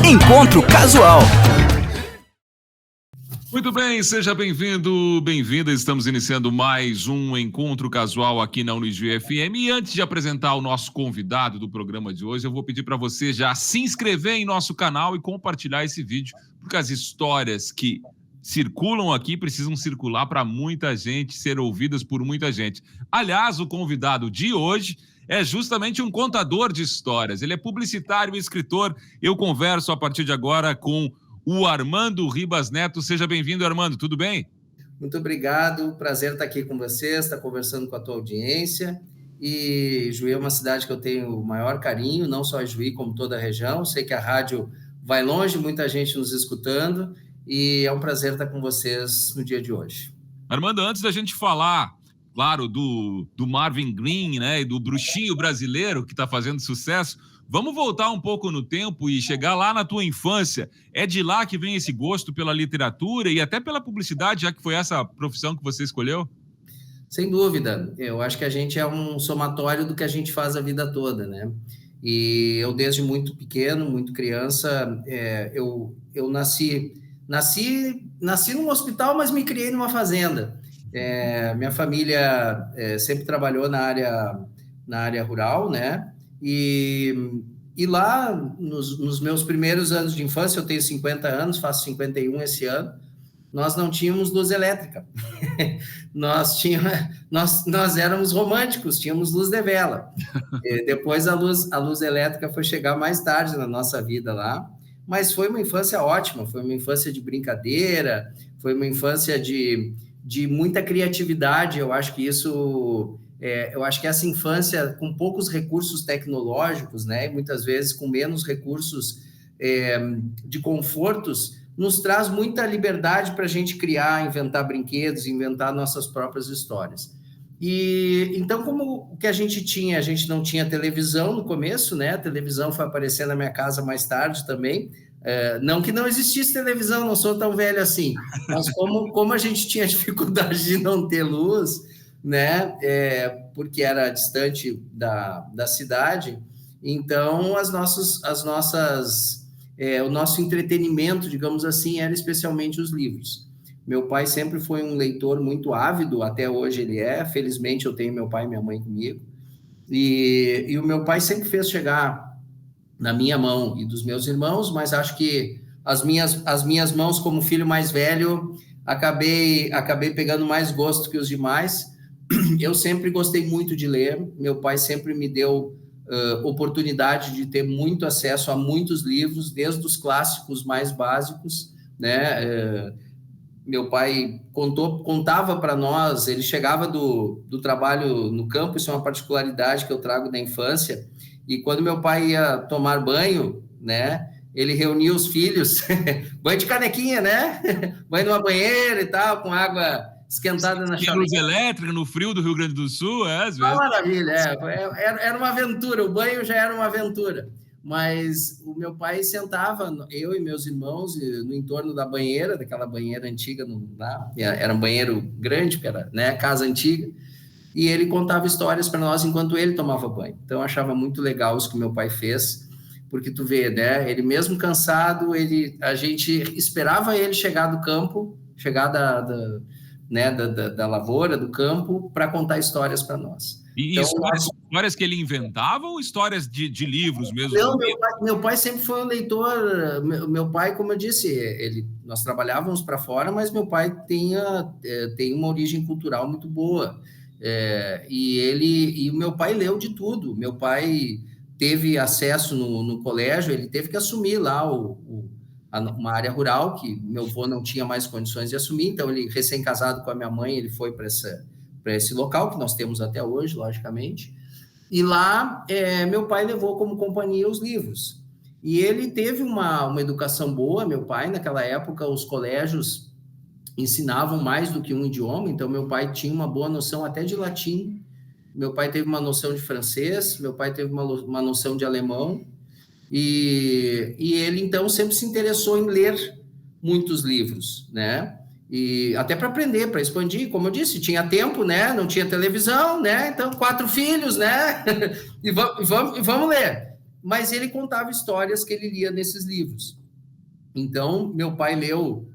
Encontro Casual. Muito bem, seja bem-vindo, bem-vinda. Estamos iniciando mais um Encontro Casual aqui na Unijuí FM. E antes de apresentar o nosso convidado do programa de hoje, eu vou pedir para você já se inscrever em nosso canal e compartilhar esse vídeo, porque as histórias que circulam aqui precisam circular para muita gente, ser ouvidas por muita gente. Aliás, o convidado de hoje é justamente um contador de histórias. Ele é publicitário e escritor. Eu converso a partir de agora com o Armando Ribas Neto. Seja bem-vindo, Armando. Tudo bem? Muito obrigado. Prazer estar aqui com vocês, estar conversando com a tua audiência. E Juí é uma cidade que eu tenho o maior carinho, não só a Juí, como toda a região. Sei que a rádio vai longe, muita gente nos escutando. E é um prazer estar com vocês no dia de hoje. Armando, antes da gente falar, claro, do Marvin Green, né, e do bruxinho brasileiro que está fazendo sucesso, vamos voltar um pouco no tempo e chegar lá na tua infância. É de lá que vem esse gosto pela literatura e até pela publicidade, já que foi essa profissão que você escolheu? Sem dúvida. Eu acho que a gente é um somatório do que a gente faz a vida toda, né? E eu, desde muito pequeno, muito criança, eu nasci num hospital, mas me criei numa fazenda. Minha família sempre trabalhou na área rural, né? E lá, nos meus primeiros anos de infância, eu tenho 50 anos, faço 51 esse ano, nós não tínhamos luz elétrica. Nós éramos românticos, tínhamos luz de vela. Depois a luz elétrica foi chegar mais tarde na nossa vida lá, mas foi uma infância ótima, foi uma infância de brincadeira, foi uma infância de muita criatividade. Eu acho que essa infância com poucos recursos tecnológicos, né, e muitas vezes com menos recursos de confortos, nos traz muita liberdade para a gente criar, inventar brinquedos, inventar nossas próprias histórias. E então, como o que a gente não tinha televisão no começo, né? A televisão foi aparecer na minha casa mais tarde também. Não que não existisse televisão, não sou tão velho assim, mas como a gente tinha dificuldade de não ter luz, né? Porque era distante da cidade, então o nosso entretenimento, digamos assim, era especialmente os livros. Meu pai sempre foi um leitor muito ávido, até hoje ele é. Felizmente eu tenho meu pai e minha mãe comigo. E o meu pai sempre fez chegar na minha mão e dos meus irmãos, mas acho que as minhas mãos, como filho mais velho, acabei pegando mais gosto que os demais. Eu sempre gostei muito de ler. Meu pai sempre me deu oportunidade de ter muito acesso a muitos livros, desde os clássicos mais básicos, né? Meu pai contava para nós, ele chegava do trabalho no campo, isso é uma particularidade que eu trago da infância, e quando meu pai ia tomar banho, né, ele reunia os filhos, banho de canequinha, né, banho numa banheira e tal, com água esquentada na chaleira. Luz elétrica no frio do Rio Grande do Sul, às vezes. Maravilha, era uma aventura, o banho já era uma aventura. Mas o meu pai sentava, eu e meus irmãos, no entorno da banheira, daquela banheira antiga, era um banheiro grande, porque era, né, casa antiga, e ele contava histórias para nós enquanto ele tomava banho. Então, eu achava muito legal isso que o meu pai fez, porque tu vê, né, ele mesmo cansado, a gente esperava ele chegar do campo, chegar da lavoura, do campo, para contar histórias para nós. E então, histórias que ele inventava ou histórias de livros mesmo? Não, meu pai sempre foi um leitor. Meu pai, como eu disse, nós trabalhávamos para fora, mas meu pai tem uma origem cultural muito boa. E o meu pai leu de tudo. Meu pai teve acesso no colégio, ele teve que assumir lá uma área rural que meu avô não tinha mais condições de assumir, então ele, recém-casado com a minha mãe, ele foi para esse local, que nós temos até hoje, logicamente, e lá meu pai levou como companhia os livros. E ele teve uma educação boa, meu pai, naquela época os colégios ensinavam mais do que um idioma, então meu pai tinha uma boa noção até de latim, meu pai teve uma noção de francês, meu pai teve uma noção de alemão, e ele, então, sempre se interessou em ler muitos livros, né? E até para aprender, para expandir, como eu disse, tinha tempo, né? Não tinha televisão, né? Então, 4 filhos, né? e vamos ler. mas ele contava histórias que ele lia nesses livros. Então, meu pai leu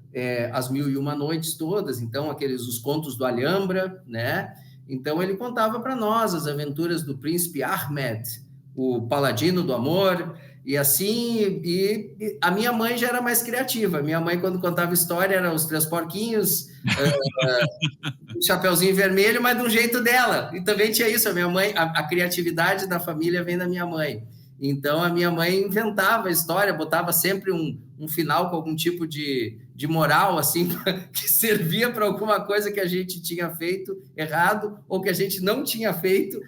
As Mil e Uma Noites todas, então os contos do Alhambra, né? Então ele contava para nós as aventuras do príncipe Ahmed, o paladino do amor, e assim, e a minha mãe já era mais criativa. Minha mãe, quando contava história, era os Três Porquinhos, Chapeuzinho Vermelho, mas de um jeito dela. E também tinha isso, a minha mãe, a criatividade da família vem da minha mãe. Então, a minha mãe inventava a história, botava sempre um final com algum tipo de moral, assim, que servia para alguma coisa que a gente tinha feito errado ou que a gente não tinha feito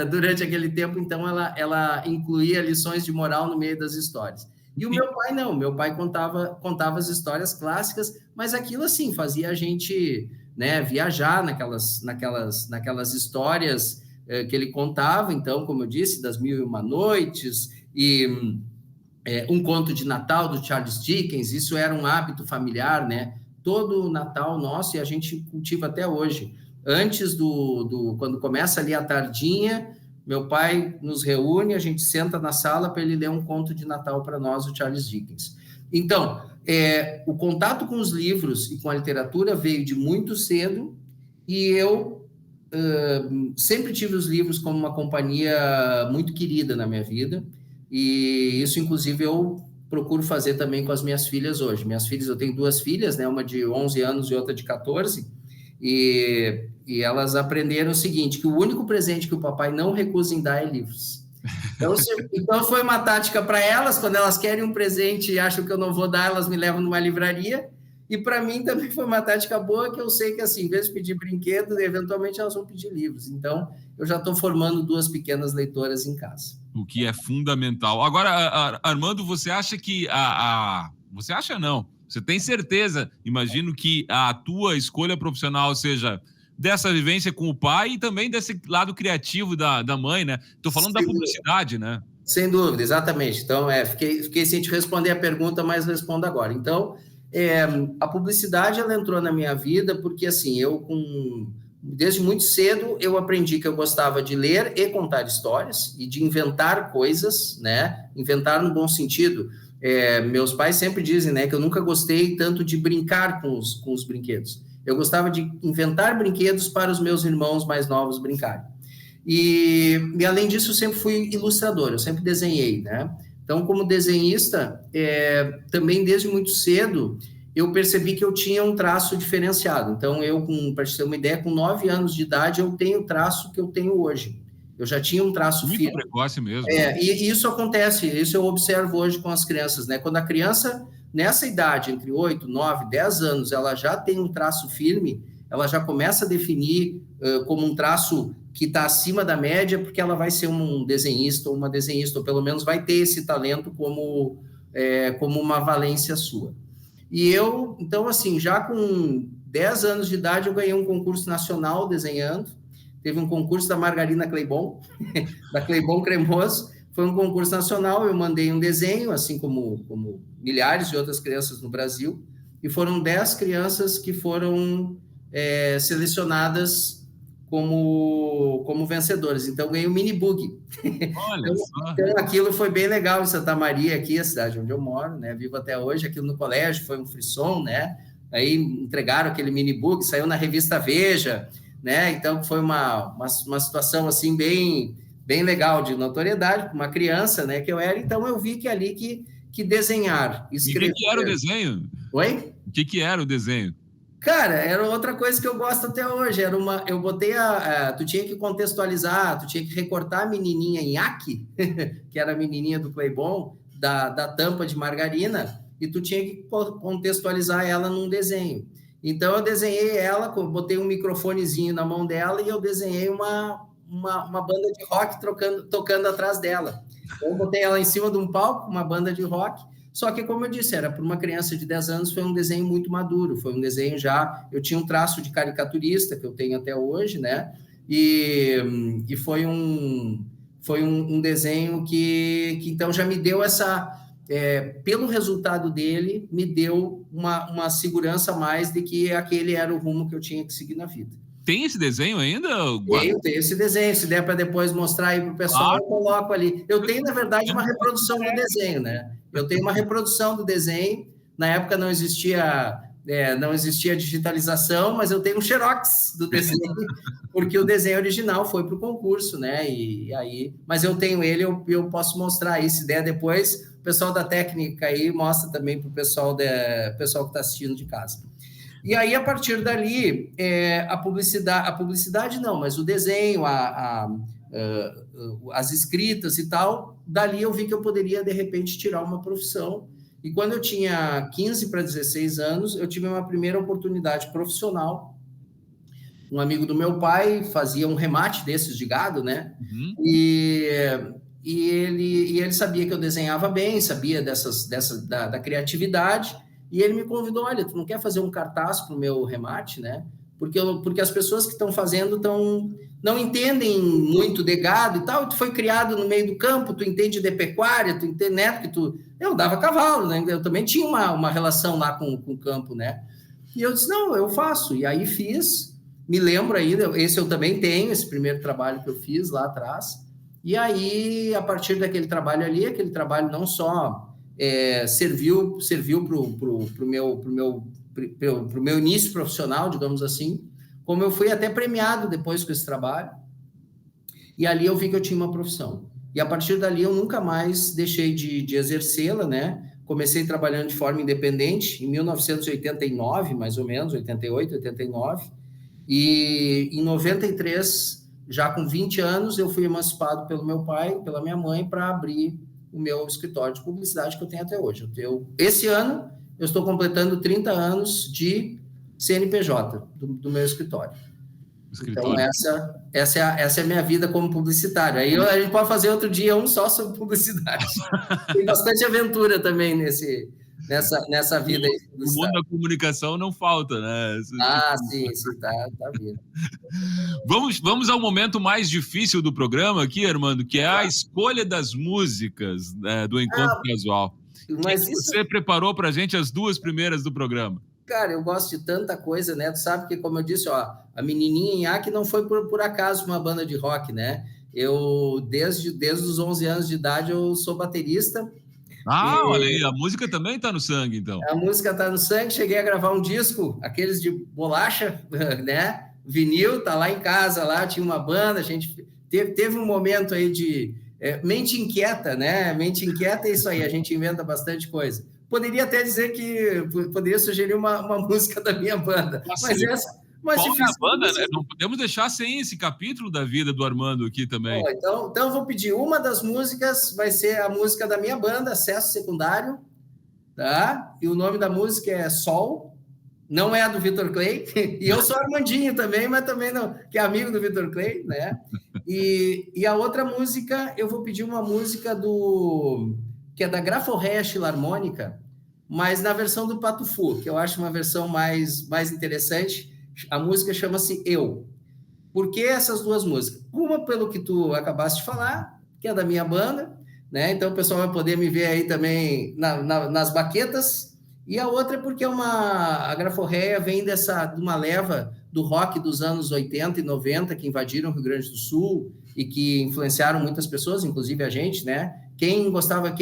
durante aquele tempo. Então, ela incluía lições de moral no meio das histórias. E o meu pai não, meu pai contava as histórias clássicas, mas aquilo, assim, fazia a gente, né, viajar naquelas histórias que ele contava. Então, como eu disse, das Mil e Uma Noites e um conto de Natal do Charles Dickens. Isso era um hábito familiar, né? Todo Natal nosso, e a gente cultiva até hoje. Antes quando começa ali a tardinha, meu pai nos reúne, a gente senta na sala para ele ler um conto de Natal para nós, do Charles Dickens. Então, o contato com os livros e com a literatura veio de muito cedo, e eu sempre tive os livros como uma companhia muito querida na minha vida, e isso, inclusive, eu procuro fazer também com as minhas filhas hoje. Minhas filhas, eu tenho 2 filhas, né, uma de 11 anos e outra de 14, e elas aprenderam o seguinte, que o único presente que o papai não recusa em dar é livros. Então foi uma tática para elas, quando elas querem um presente e acham que eu não vou dar, elas me levam numa livraria. E para mim também foi uma tática boa, que eu sei que, assim, em vez de pedir brinquedo, eventualmente elas vão pedir livros. Então, eu já estou formando 2 pequenas leitoras em casa. O que é fundamental. Agora, Armando, você acha que você acha não? Você tem certeza, imagino, que a tua escolha profissional seja dessa vivência com o pai e também desse lado criativo da mãe, né? Estou falando da publicidade, né? Sem dúvida, exatamente. Então, fiquei sem te responder a pergunta, mas respondo agora. Então, a publicidade, ela entrou na minha vida porque, assim, desde muito cedo, eu aprendi que eu gostava de ler e contar histórias e de inventar coisas, né? Inventar no bom sentido. Meus pais sempre dizem, né, que eu nunca gostei tanto de brincar com os brinquedos. Eu gostava de inventar brinquedos para os meus irmãos mais novos brincarem. E além disso, eu sempre fui ilustrador, eu sempre desenhei, né? Então, como desenhista, também desde muito cedo, eu percebi que eu tinha um traço diferenciado. Então, para te ter uma ideia, com 9 anos de idade, eu tenho o traço que eu tenho hoje. Eu já tinha um traço muito firme. Precoce mesmo. E isso acontece, isso eu observo hoje com as crianças, né? Quando a criança, nessa idade, entre 8, 9, 10 anos, ela já tem um traço firme, ela já começa a definir como um traço que está acima da média, porque ela vai ser um desenhista ou uma desenhista, ou pelo menos vai ter esse talento como uma valência sua. E eu, então, assim, já com 10 anos de idade, eu ganhei um concurso nacional desenhando. Teve um concurso da Margarina Cleibon, da Cleibon Cremoso. Foi um concurso nacional, eu mandei um desenho, assim como milhares de outras crianças no Brasil, e foram 10 crianças que foram selecionadas como vencedoras. Então, ganhei um mini bug. Olha só. Então, aquilo foi bem legal em Santa Maria, aqui, a cidade onde eu moro, né? Vivo até hoje. Aquilo no colégio foi um frisson, né? Aí entregaram aquele mini book, saiu na revista Veja, né? Então, foi uma situação, assim, bem, bem legal, de notoriedade, para uma criança, né, que eu era. Então, eu vi que ali que desenhar, escrever... E o que era o desenho? Oi? O que era o desenho? Cara, era outra coisa que eu gosto até hoje. Eu botei tu tinha que contextualizar, tu tinha que recortar a menininha Nhaki, que era a menininha do Cleibon, da tampa de margarina, e tu tinha que contextualizar ela num desenho. Então, eu desenhei ela, botei um microfonezinho na mão dela e eu desenhei uma banda de rock tocando atrás dela. Então, eu botei ela em cima de um palco, uma banda de rock. Só que, como eu disse, era para uma criança de 10 anos, foi um desenho muito maduro, foi um desenho eu tinha um traço de caricaturista, que eu tenho até hoje, né? E foi um desenho que então já me deu pelo resultado dele, me deu uma segurança a mais de que aquele era o rumo que eu tinha que seguir na vida. Tem esse desenho ainda? Tenho esse desenho. Se der para depois mostrar aí para o pessoal, eu coloco ali. Eu tenho, na verdade, uma reprodução do desenho, né? Eu tenho uma reprodução do desenho. Na época não existia digitalização, mas eu tenho um xerox do desenho, porque o desenho original foi para o concurso, né? Mas eu tenho ele, eu posso mostrar aí. Se der depois, o pessoal da técnica aí mostra também para o pessoal que está assistindo de casa. E aí, a partir dali, a publicidade não, mas o desenho, as escritas e tal, dali eu vi que eu poderia, de repente, tirar uma profissão. E quando eu tinha 15 para 16 anos, eu tive uma primeira oportunidade profissional. Um amigo do meu pai fazia um remate desses de gado, né? Uhum. E ele sabia que eu desenhava bem, sabia da criatividade. E ele me convidou, olha, tu não quer fazer um cartaz para o meu remate, né? Porque as pessoas que estão fazendo não entendem muito de gado e tal, e tu foi criado no meio do campo, tu entende de pecuária, tu entende, né? Porque eu dava cavalo, né? Eu também tinha uma relação lá com o campo, né? E eu disse, não, eu faço. E aí fiz, me lembro ainda, esse eu também tenho, esse primeiro trabalho que eu fiz lá atrás. E aí, a partir daquele trabalho ali, aquele trabalho não só... serviu para o meu início profissional, digamos assim, como eu fui até premiado depois com esse trabalho, e ali eu vi que eu tinha uma profissão. E a partir dali eu nunca mais deixei de exercê-la, né? Comecei trabalhando de forma independente em 1989, mais ou menos, 88, 89, e em 93, já com 20 anos, eu fui emancipado pelo meu pai, pela minha mãe, para abrir o meu escritório de publicidade que eu tenho até hoje. Esse ano, eu estou completando 30 anos de CNPJ do meu escritório. Então, essa é a minha vida como publicitário. Aí a gente pode fazer outro dia um só sobre publicidade. Tem bastante aventura também nessa vida aí. O mundo da comunicação não falta, né? Sim, tá vindo. Vamos ao momento mais difícil do programa aqui, Armando, que é a escolha das músicas, né, do Encontro Casual. Mas você preparou para a gente as duas primeiras do programa? Cara, eu gosto de tanta coisa, né? Tu sabe que, como eu disse, a Menininha Nhaque não foi por acaso uma banda de rock, né? Eu, desde os 11 anos de idade, eu sou baterista. Olha aí, a música também tá no sangue, então. A música tá no sangue, cheguei a gravar um disco, aqueles de bolacha, né? Vinil, tá lá em casa, lá tinha uma banda, a gente teve um momento aí de mente inquieta, né? Mente inquieta é isso aí, a gente inventa bastante coisa. Poderia até dizer que poderia sugerir uma música da minha banda, mas essa... Mas qual é a banda, né? Não podemos deixar sem esse capítulo da vida do Armando aqui também. Então eu vou pedir uma das músicas, vai ser a música da minha banda, Acesso Secundário, tá? E o nome da música é Sol, não é a do Vitor Clay, e eu sou Armandinho também, mas também não, que é amigo do Vitor Clay, né? E a outra música, eu vou pedir uma música que é da Graforréia Filarmônica, mas na versão do Pato Fu, que eu acho uma versão mais interessante. A música chama-se Eu. Por que essas duas músicas? Uma, pelo que tu acabaste de falar, que é da minha banda, né? Então o pessoal vai poder me ver aí também nas baquetas. E a outra é porque a Graforréia vem de uma leva do rock dos anos 80 e 90, que invadiram o Rio Grande do Sul e que influenciaram muitas pessoas, inclusive a gente, né? Quem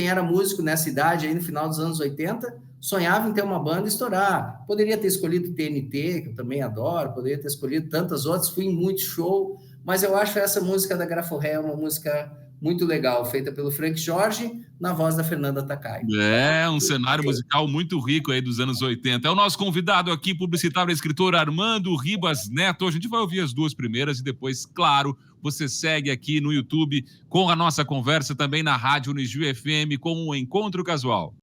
era músico nessa idade, aí no final dos anos 80, sonhava em ter uma banda e estourar. Poderia ter escolhido TNT, que eu também adoro, poderia ter escolhido tantas outras, fui em muito show, mas eu acho essa música da Graforréia uma música muito legal, feita pelo Frank Jorge, na voz da Fernanda Takai. É, um cenário musical muito rico aí dos anos 80. É o nosso convidado aqui, publicitário e escritor Armando Ribas Neto. A gente vai ouvir as duas primeiras e depois, claro, você segue aqui no YouTube com a nossa conversa, também na Rádio Unijuí FM com o Encontro Casual.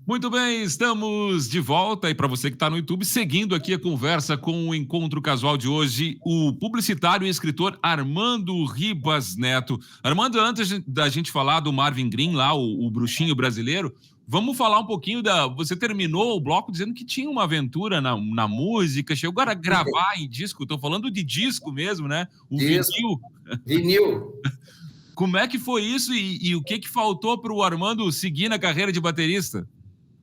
Muito bem, estamos de volta e para você que está no YouTube, seguindo aqui a conversa com o Encontro Casual de hoje, o publicitário e escritor Armando Ribas Neto. Armando, antes da gente falar do Marvin Green lá, o bruxinho brasileiro, vamos falar um pouquinho Você terminou o bloco dizendo que tinha uma aventura na música, chegou a gravar em disco, estou falando de disco mesmo, né? O vinil. Como é que foi isso e o que faltou para o Armando seguir na carreira de baterista?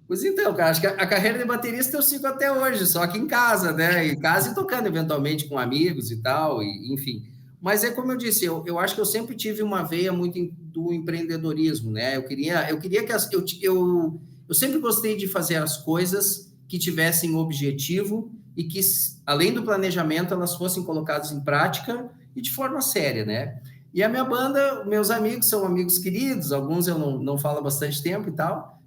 Pois então, cara, acho que a carreira de baterista eu sigo até hoje, só que em casa, né? Em casa e tocando eventualmente com amigos e tal, e, enfim. Mas é como eu disse, eu acho que eu sempre tive uma veia muito do empreendedorismo, né? Eu queria que eu sempre gostei de fazer as coisas que tivessem objetivo e que, além do planejamento, elas fossem colocadas em prática e de forma séria, né? E a minha banda, meus amigos são amigos queridos, alguns eu não falo há bastante tempo e tal,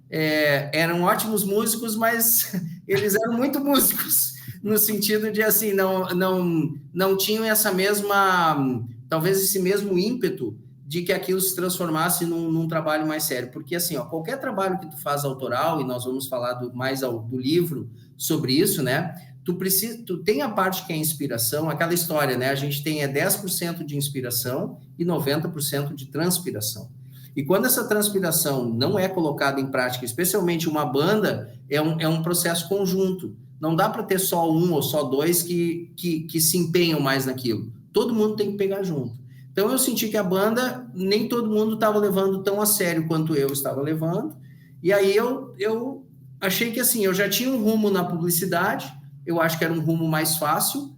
eram ótimos músicos, mas eles eram muito músicos, no sentido de, assim, não tinham essa mesma, talvez esse mesmo ímpeto de que aquilo se transformasse num trabalho mais sério, porque, assim, ó, qualquer trabalho que tu faz autoral, e nós vamos falar mais do livro sobre isso, né, tu tem a parte que é inspiração, aquela história, né, a gente tem 10% de inspiração e 90% de transpiração. E quando essa transpiração não é colocada em prática, especialmente uma banda, é um processo conjunto. Não dá para ter só um ou só dois que se empenham mais naquilo. Todo mundo tem que pegar junto. Então, eu senti que a banda, nem todo mundo estava levando tão a sério quanto eu estava levando. E aí, eu achei que, assim, eu já tinha um rumo na publicidade, eu acho que era um rumo mais fácil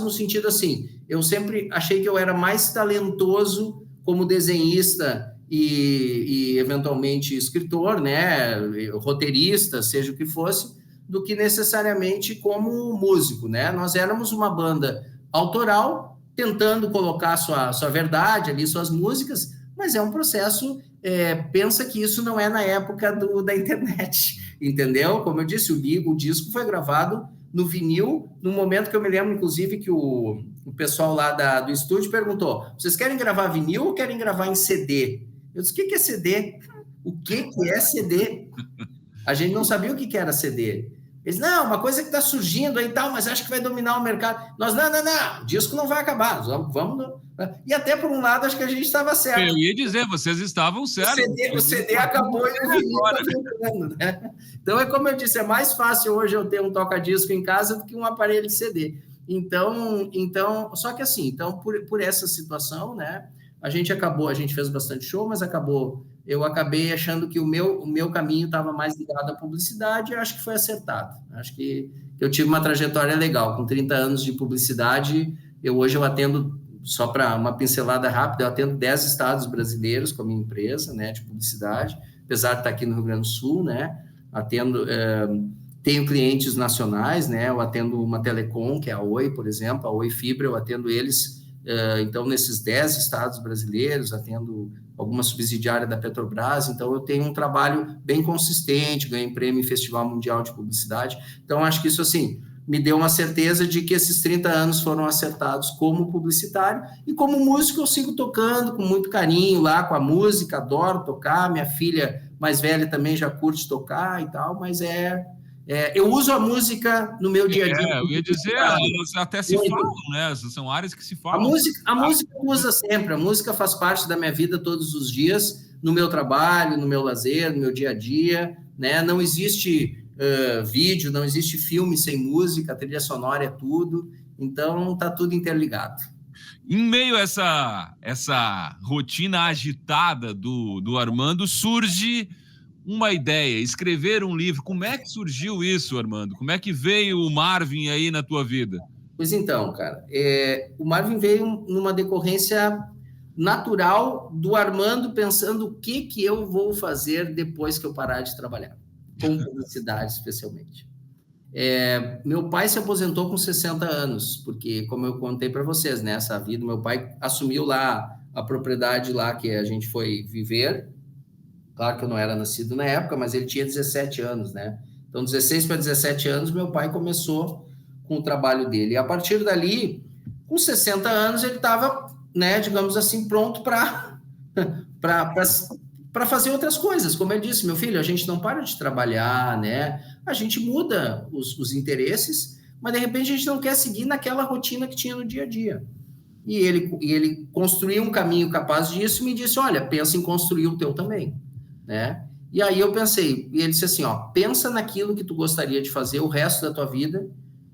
no sentido, assim, eu sempre achei que eu era mais talentoso como desenhista e eventualmente escritor, né, roteirista, seja o que fosse, do que necessariamente como músico, né? Nós éramos uma banda autoral, tentando colocar sua verdade ali, suas músicas, mas é um processo, pensa que isso não é na época da internet, entendeu? Como eu disse, o disco foi gravado no vinil, no momento que eu me lembro, inclusive, que o pessoal lá do estúdio perguntou, vocês querem gravar vinil ou querem gravar em CD? Eu disse, o que é CD? O que é CD? A gente não sabia o que era CD. Eles, não, uma coisa que está surgindo aí e tal, mas acho que vai dominar o mercado. Nós, não, o disco não vai acabar, vamos. E até por um lado, acho que a gente estava certo. Eu ia dizer, vocês estavam certos. O CD acabou e o vinil está voltando, né? Então, é como eu disse, é mais fácil hoje eu ter um toca-disco em casa do que um aparelho de CD. Então só que assim, então, por essa situação, né, a gente fez bastante show, mas eu acabei achando que o meu caminho estava mais ligado à publicidade, e acho que foi acertado. Acho que eu tive uma trajetória legal. Com 30 anos de publicidade, hoje eu atendo, só para uma pincelada rápida, eu atendo 10 estados brasileiros com a minha empresa, né, de publicidade, apesar de estar aqui no Rio Grande do Sul, né, tenho clientes nacionais, né, eu atendo uma telecom, que é a Oi, por exemplo, a Oi Fibra, eu atendo eles. Então, nesses 10 estados brasileiros, atendo alguma subsidiária da Petrobras, então eu tenho um trabalho bem consistente, ganhei prêmio em Festival Mundial de Publicidade, então acho que isso, assim, me deu uma certeza de que esses 30 anos foram acertados como publicitário, e como músico eu sigo tocando com muito carinho lá com a música, adoro tocar, minha filha mais velha também já curte tocar e tal, mas eu uso a música no meu dia a dia. Eu ia dizer, elas até se falam, né? São áreas que se falam. A música usa sempre, a música faz parte da minha vida todos os dias, no meu trabalho, no meu lazer, no meu dia a dia, né? Não existe vídeo, não existe filme sem música, a trilha sonora é tudo, então tá tudo interligado. Em meio a essa rotina agitada do Armando, surge uma ideia, escrever um livro. Como é que surgiu isso, Armando? Como é que veio o Marvin aí na tua vida? Pois então, cara, o Marvin veio numa decorrência natural do Armando pensando o que eu vou fazer depois que eu parar de trabalhar, com publicidade especialmente. Meu pai se aposentou com 60 anos, porque, como eu contei para vocês, nessa vida, meu pai assumiu lá a propriedade lá que a gente foi viver. Claro que eu não era nascido na época, mas ele tinha 17 anos, né? Então, 16 para 17 anos, meu pai começou com o trabalho dele. E a partir dali, com 60 anos, ele estava, né, digamos assim, pronto para fazer outras coisas. Como ele disse, meu filho, a gente não para de trabalhar, né? A gente muda os interesses, mas de repente a gente não quer seguir naquela rotina que tinha no dia a dia. E ele construiu um caminho capaz disso e me disse, olha, pensa em construir o teu também, né? E aí eu pensei, e ele disse assim, ó, pensa naquilo que tu gostaria de fazer o resto da tua vida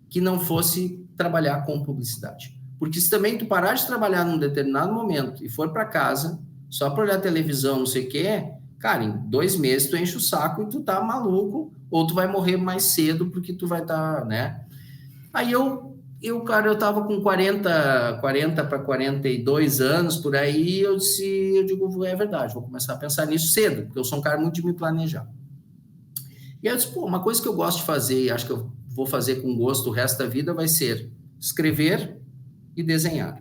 que não fosse trabalhar com publicidade. Porque se também tu parar de trabalhar num determinado momento e for para casa, só para olhar televisão, não sei o quê, cara, em 2 meses tu enche o saco e tu tá maluco, ou tu vai morrer mais cedo porque tu vai estar, né? Aí cara, eu tava com 40 para 42 anos, por aí, eu digo, é verdade, vou começar a pensar nisso cedo, porque eu sou um cara muito de me planejar. E aí eu disse, pô, uma coisa que eu gosto de fazer, e acho que eu vou fazer com gosto o resto da vida, vai ser escrever e desenhar.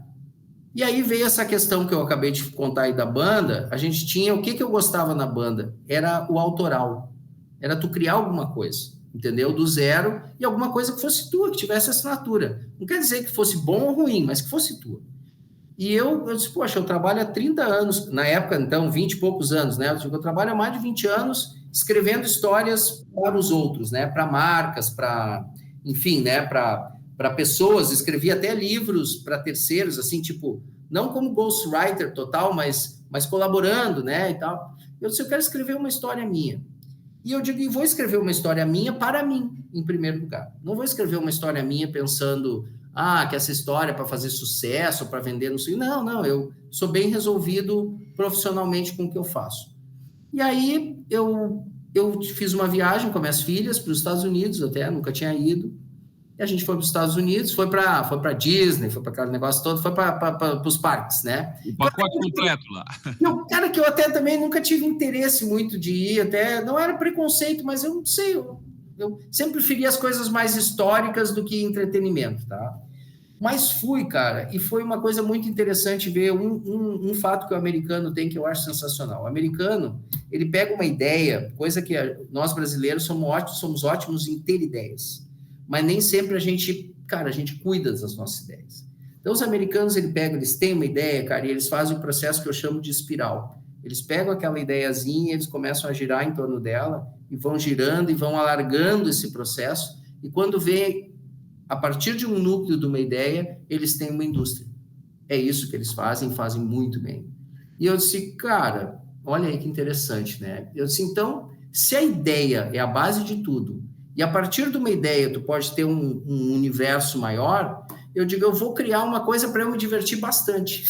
E aí veio essa questão que eu acabei de contar aí da banda, a gente tinha, o que eu gostava na banda? Era o autoral, era tu criar alguma coisa, entendeu? Do zero, e alguma coisa que fosse tua, que tivesse assinatura. Não quer dizer que fosse bom ou ruim, mas que fosse tua. E eu disse, poxa, eu trabalho há 30 anos, na época, então, 20 e poucos anos, né? Eu trabalho há mais de 20 anos escrevendo histórias para os outros, né? Para marcas, enfim, né? Para pessoas, escrevi até livros para terceiros, assim, tipo, não como ghostwriter total, mas colaborando, né? E tal. Eu disse, eu quero escrever uma história minha. E eu digo, vou escrever uma história minha para mim, em primeiro lugar. Não vou escrever uma história minha pensando, que essa história é para fazer sucesso, para vender, não sei. Não, eu sou bem resolvido profissionalmente com o que eu faço. E aí eu fiz uma viagem com minhas filhas para os Estados Unidos, até nunca tinha ido. E a gente foi para os Estados Unidos, foi para Disney, foi para aquele negócio todo, foi para os parques, né? O pacote completo lá. Cara, que eu até também nunca tive interesse muito de ir, até não era preconceito, mas eu não sei, eu sempre preferi as coisas mais históricas do que entretenimento, tá? Mas fui, cara, e foi uma coisa muito interessante ver um fato que o americano tem que eu acho sensacional. O americano, ele pega uma ideia, coisa que nós brasileiros somos ótimos em ter ideias, mas nem sempre a gente cuida das nossas ideias. Então, os americanos, eles têm uma ideia, cara, e eles fazem um processo que eu chamo de espiral. Eles pegam aquela ideiazinha, eles começam a girar em torno dela, e vão girando e vão alargando esse processo, e quando vê, a partir de um núcleo de uma ideia, eles têm uma indústria. É isso que eles fazem muito bem. E eu disse, cara, olha aí que interessante, né? Eu disse, então, se a ideia é a base de tudo, e a partir de uma ideia tu pode ter um universo maior, eu digo, eu vou criar uma coisa para eu me divertir bastante.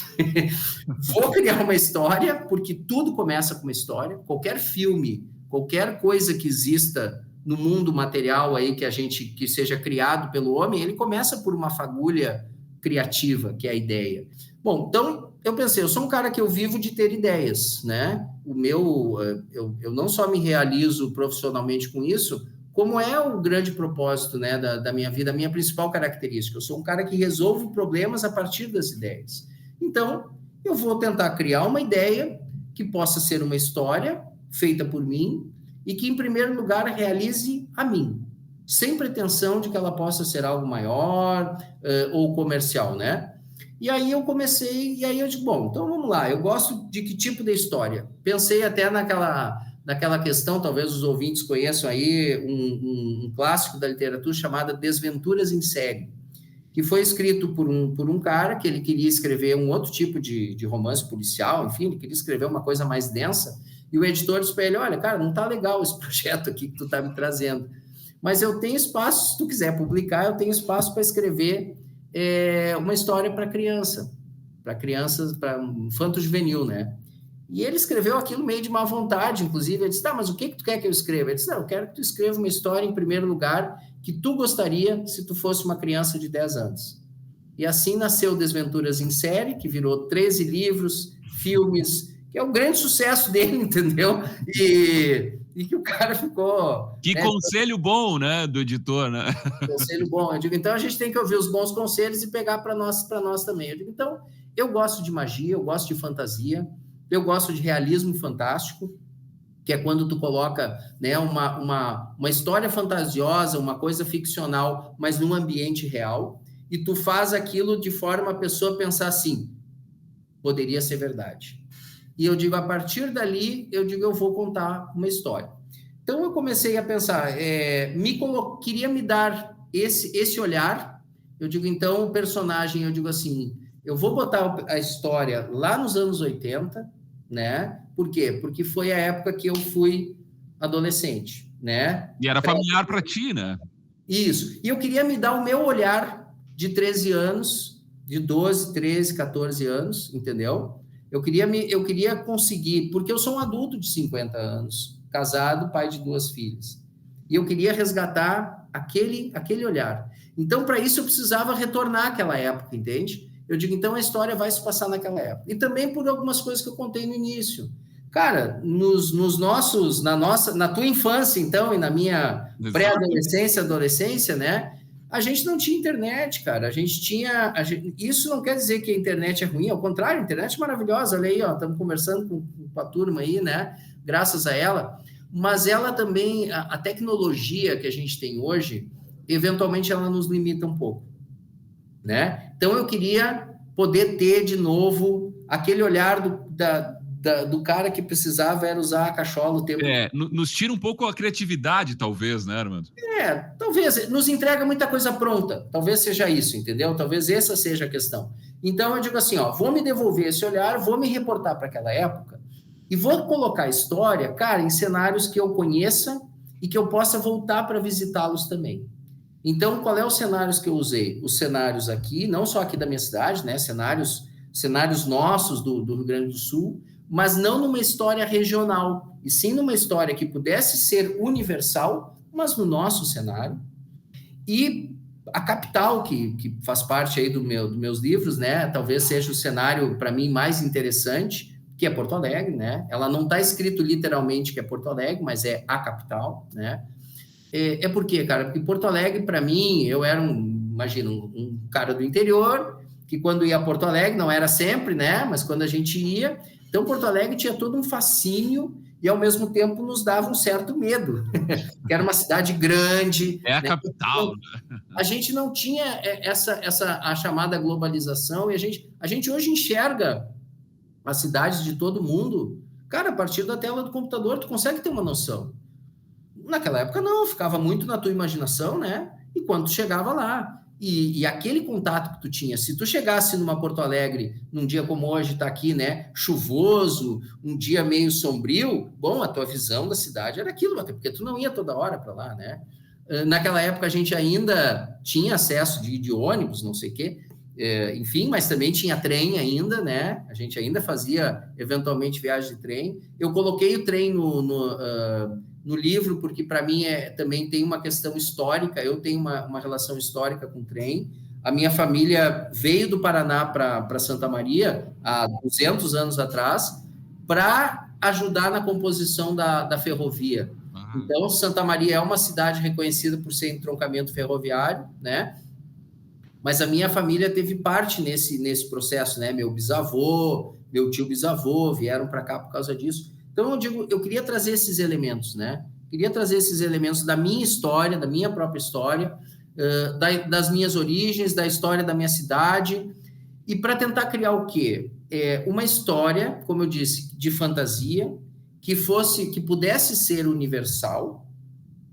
Vou criar uma história, porque tudo começa com uma história, qualquer filme, qualquer coisa que exista no mundo material aí que seja criado pelo homem, ele começa por uma fagulha criativa, que é a ideia. Bom, então eu pensei, eu sou um cara que eu vivo de ter ideias, né? Eu não só me realizo profissionalmente com isso, como é o grande propósito, né, da minha vida, a minha principal característica. Eu sou um cara que resolve problemas a partir das ideias. Então, eu vou tentar criar uma ideia que possa ser uma história feita por mim e que, em primeiro lugar, realize a mim, sem pretensão de que ela possa ser algo maior ou comercial, né? E aí eu comecei, e aí eu digo, bom, então vamos lá, eu gosto de que tipo de história? Pensei até naquela questão, talvez os ouvintes conheçam aí, um clássico da literatura chamado Desventuras em Série, que foi escrito por um cara que ele queria escrever um outro tipo de romance policial, enfim, ele queria escrever uma coisa mais densa, e o editor disse para ele, olha, cara, não tá legal esse projeto aqui que tu tá me trazendo, mas eu tenho espaço, se tu quiser publicar, eu tenho espaço para escrever uma história para crianças, para infanto-juvenil, né? E ele escreveu aquilo meio de má vontade, inclusive, ele disse, tá, mas o que tu quer que eu escreva? Ele disse, não, eu quero que tu escreva uma história, em primeiro lugar, que tu gostaria se tu fosse uma criança de 10 anos. E assim nasceu Desventuras em Série, que virou 13 livros, filmes, que é um grande sucesso dele, entendeu? E que o cara ficou... Que conselho bom, né, do editor, né? Conselho bom. Eu digo, então a gente tem que ouvir os bons conselhos e pegar para nós também. Eu digo, então, eu gosto de magia, eu gosto de fantasia, eu gosto de realismo fantástico, que é quando tu coloca, né, uma história fantasiosa, uma coisa ficcional, mas num ambiente real, e tu faz aquilo de forma a pessoa pensar assim, poderia ser verdade. E eu digo, a partir dali, eu vou contar uma história. Então, eu comecei a pensar, queria me dar esse olhar, eu digo, então, o personagem, eu digo assim, eu vou botar a história lá nos anos 80, né? Por quê? Porque foi a época que eu fui adolescente, né? E era familiar para ti, né? Isso. E eu queria me dar o meu olhar de 13 anos, de 12, 13, 14 anos, entendeu? Eu queria conseguir, porque eu sou um adulto de 50 anos, casado, pai de 2 filhas. E eu queria resgatar aquele olhar. Então, para isso, eu precisava retornar àquela época, entende? Eu digo, então a história vai se passar naquela época. E também por algumas coisas que eu contei no início. Cara, na tua infância, então, e na minha pré-adolescência, adolescência, né? A gente não tinha internet, cara. Isso não quer dizer que a internet é ruim, ao contrário, a internet é maravilhosa. Olha aí, ó, estamos conversando com a turma aí, né? Graças a ela. Mas ela também, a tecnologia que a gente tem hoje, eventualmente ela nos limita um pouco, né? Então eu queria poder ter de novo aquele olhar do cara que precisava era usar a cachola o tempo. Nos tira um pouco a criatividade, talvez, né, Armando? Talvez, nos entrega muita coisa pronta, talvez seja isso, entendeu? Talvez essa seja a questão. Então eu digo assim, ó, vou me devolver esse olhar, vou me reportar para aquela época e vou colocar a história, cara, em cenários que eu conheça e que eu possa voltar para visitá-los também. Então, qual é os cenários que eu usei? Os cenários aqui, não só aqui da minha cidade, né? Cenários nossos do Rio Grande do Sul, mas não numa história regional, e sim numa história que pudesse ser universal, mas no nosso cenário. E a capital, que faz parte aí dos meus livros, né? Talvez seja o cenário, para mim, mais interessante, que é Porto Alegre, né? Ela não está escrito literalmente que é Porto Alegre, mas é a capital, né? Por quê, cara? Porque Porto Alegre, para mim, eu era um cara do interior, que quando ia a Porto Alegre, não era sempre, né? Mas quando a gente ia, então Porto Alegre tinha todo um fascínio e, ao mesmo tempo, nos dava um certo medo, que era uma cidade grande. É a capital. A gente não tinha a chamada globalização, e a gente hoje enxerga as cidades de todo mundo, cara, a partir da tela do computador, tu consegue ter uma noção. Naquela época, não, ficava muito na tua imaginação, né? E quando tu chegava lá, e aquele contato que tu tinha, se tu chegasse numa Porto Alegre, num dia como hoje tá aqui, né? Chuvoso, um dia meio sombrio, bom, a tua visão da cidade era aquilo, até porque tu não ia toda hora para lá, né? Naquela época, a gente ainda tinha acesso de ônibus, não sei o quê, enfim, mas também tinha trem ainda, né? A gente ainda fazia, eventualmente, viagem de trem. Eu coloquei o trem no livro, porque para mim também tem uma questão histórica, eu tenho uma relação histórica com o trem. A minha família veio do Paraná para Santa Maria há 200 anos atrás para ajudar na composição da ferrovia. Então, Santa Maria é uma cidade reconhecida por ser entroncamento ferroviário, né? Mas a minha família teve parte nesse processo, né? Meu bisavô, meu tio bisavô vieram para cá por causa disso. Então, eu queria trazer esses elementos, né? Queria trazer esses elementos da minha história, da minha própria história, das minhas origens, da história da minha cidade, e para tentar criar o quê? Uma história, como eu disse, de fantasia, que pudesse ser universal,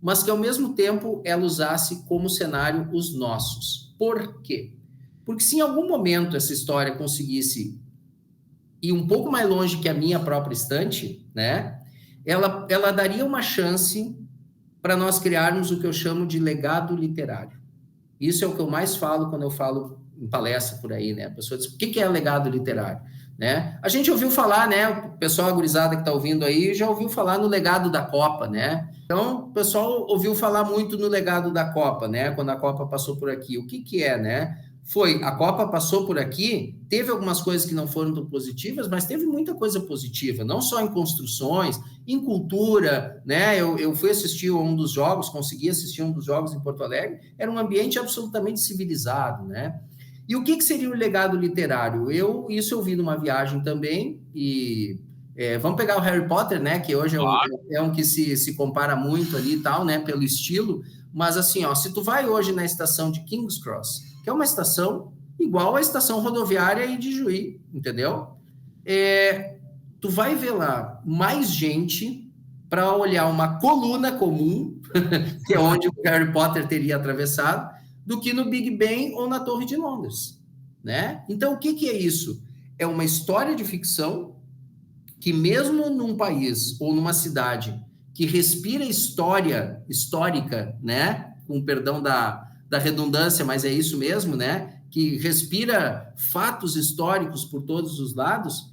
mas que, ao mesmo tempo, ela usasse como cenário os nossos. Por quê? Porque se em algum momento essa história conseguisse ir um pouco mais longe que a minha própria estante, né? Ela daria uma chance para nós criarmos o que eu chamo de legado literário. Isso é o que eu mais falo quando eu falo em palestra por aí, né? A pessoa diz, o que é legado literário? Né? A gente ouviu falar, né? O pessoal agorizada que está ouvindo aí já ouviu falar no legado da Copa, né? Então, o pessoal ouviu falar muito no legado da Copa, né? Quando a Copa passou por aqui. O que é, né? A Copa passou por aqui, teve algumas coisas que não foram tão positivas, mas teve muita coisa positiva, não só em construções, em cultura, né? Eu fui assistir um dos jogos, consegui assistir um dos jogos em Porto Alegre, era um ambiente absolutamente civilizado, né? E o que seria o legado literário? Isso eu vi numa viagem também, e vamos pegar o Harry Potter, né? Que hoje é um que se compara muito ali e tal, né? Pelo estilo, mas assim, ó, se tu vai hoje na estação de King's Cross, que é uma estação igual à estação rodoviária aí de Juí, entendeu? Tu vai ver lá mais gente para olhar uma coluna comum, que é onde o Harry Potter teria atravessado, do que no Big Ben ou na Torre de Londres, né? Então, o que é isso? É uma história de ficção que, mesmo num país ou numa cidade que respira histórica, né? Com perdão da redundância, mas é isso mesmo, né? Que respira fatos históricos por todos os lados,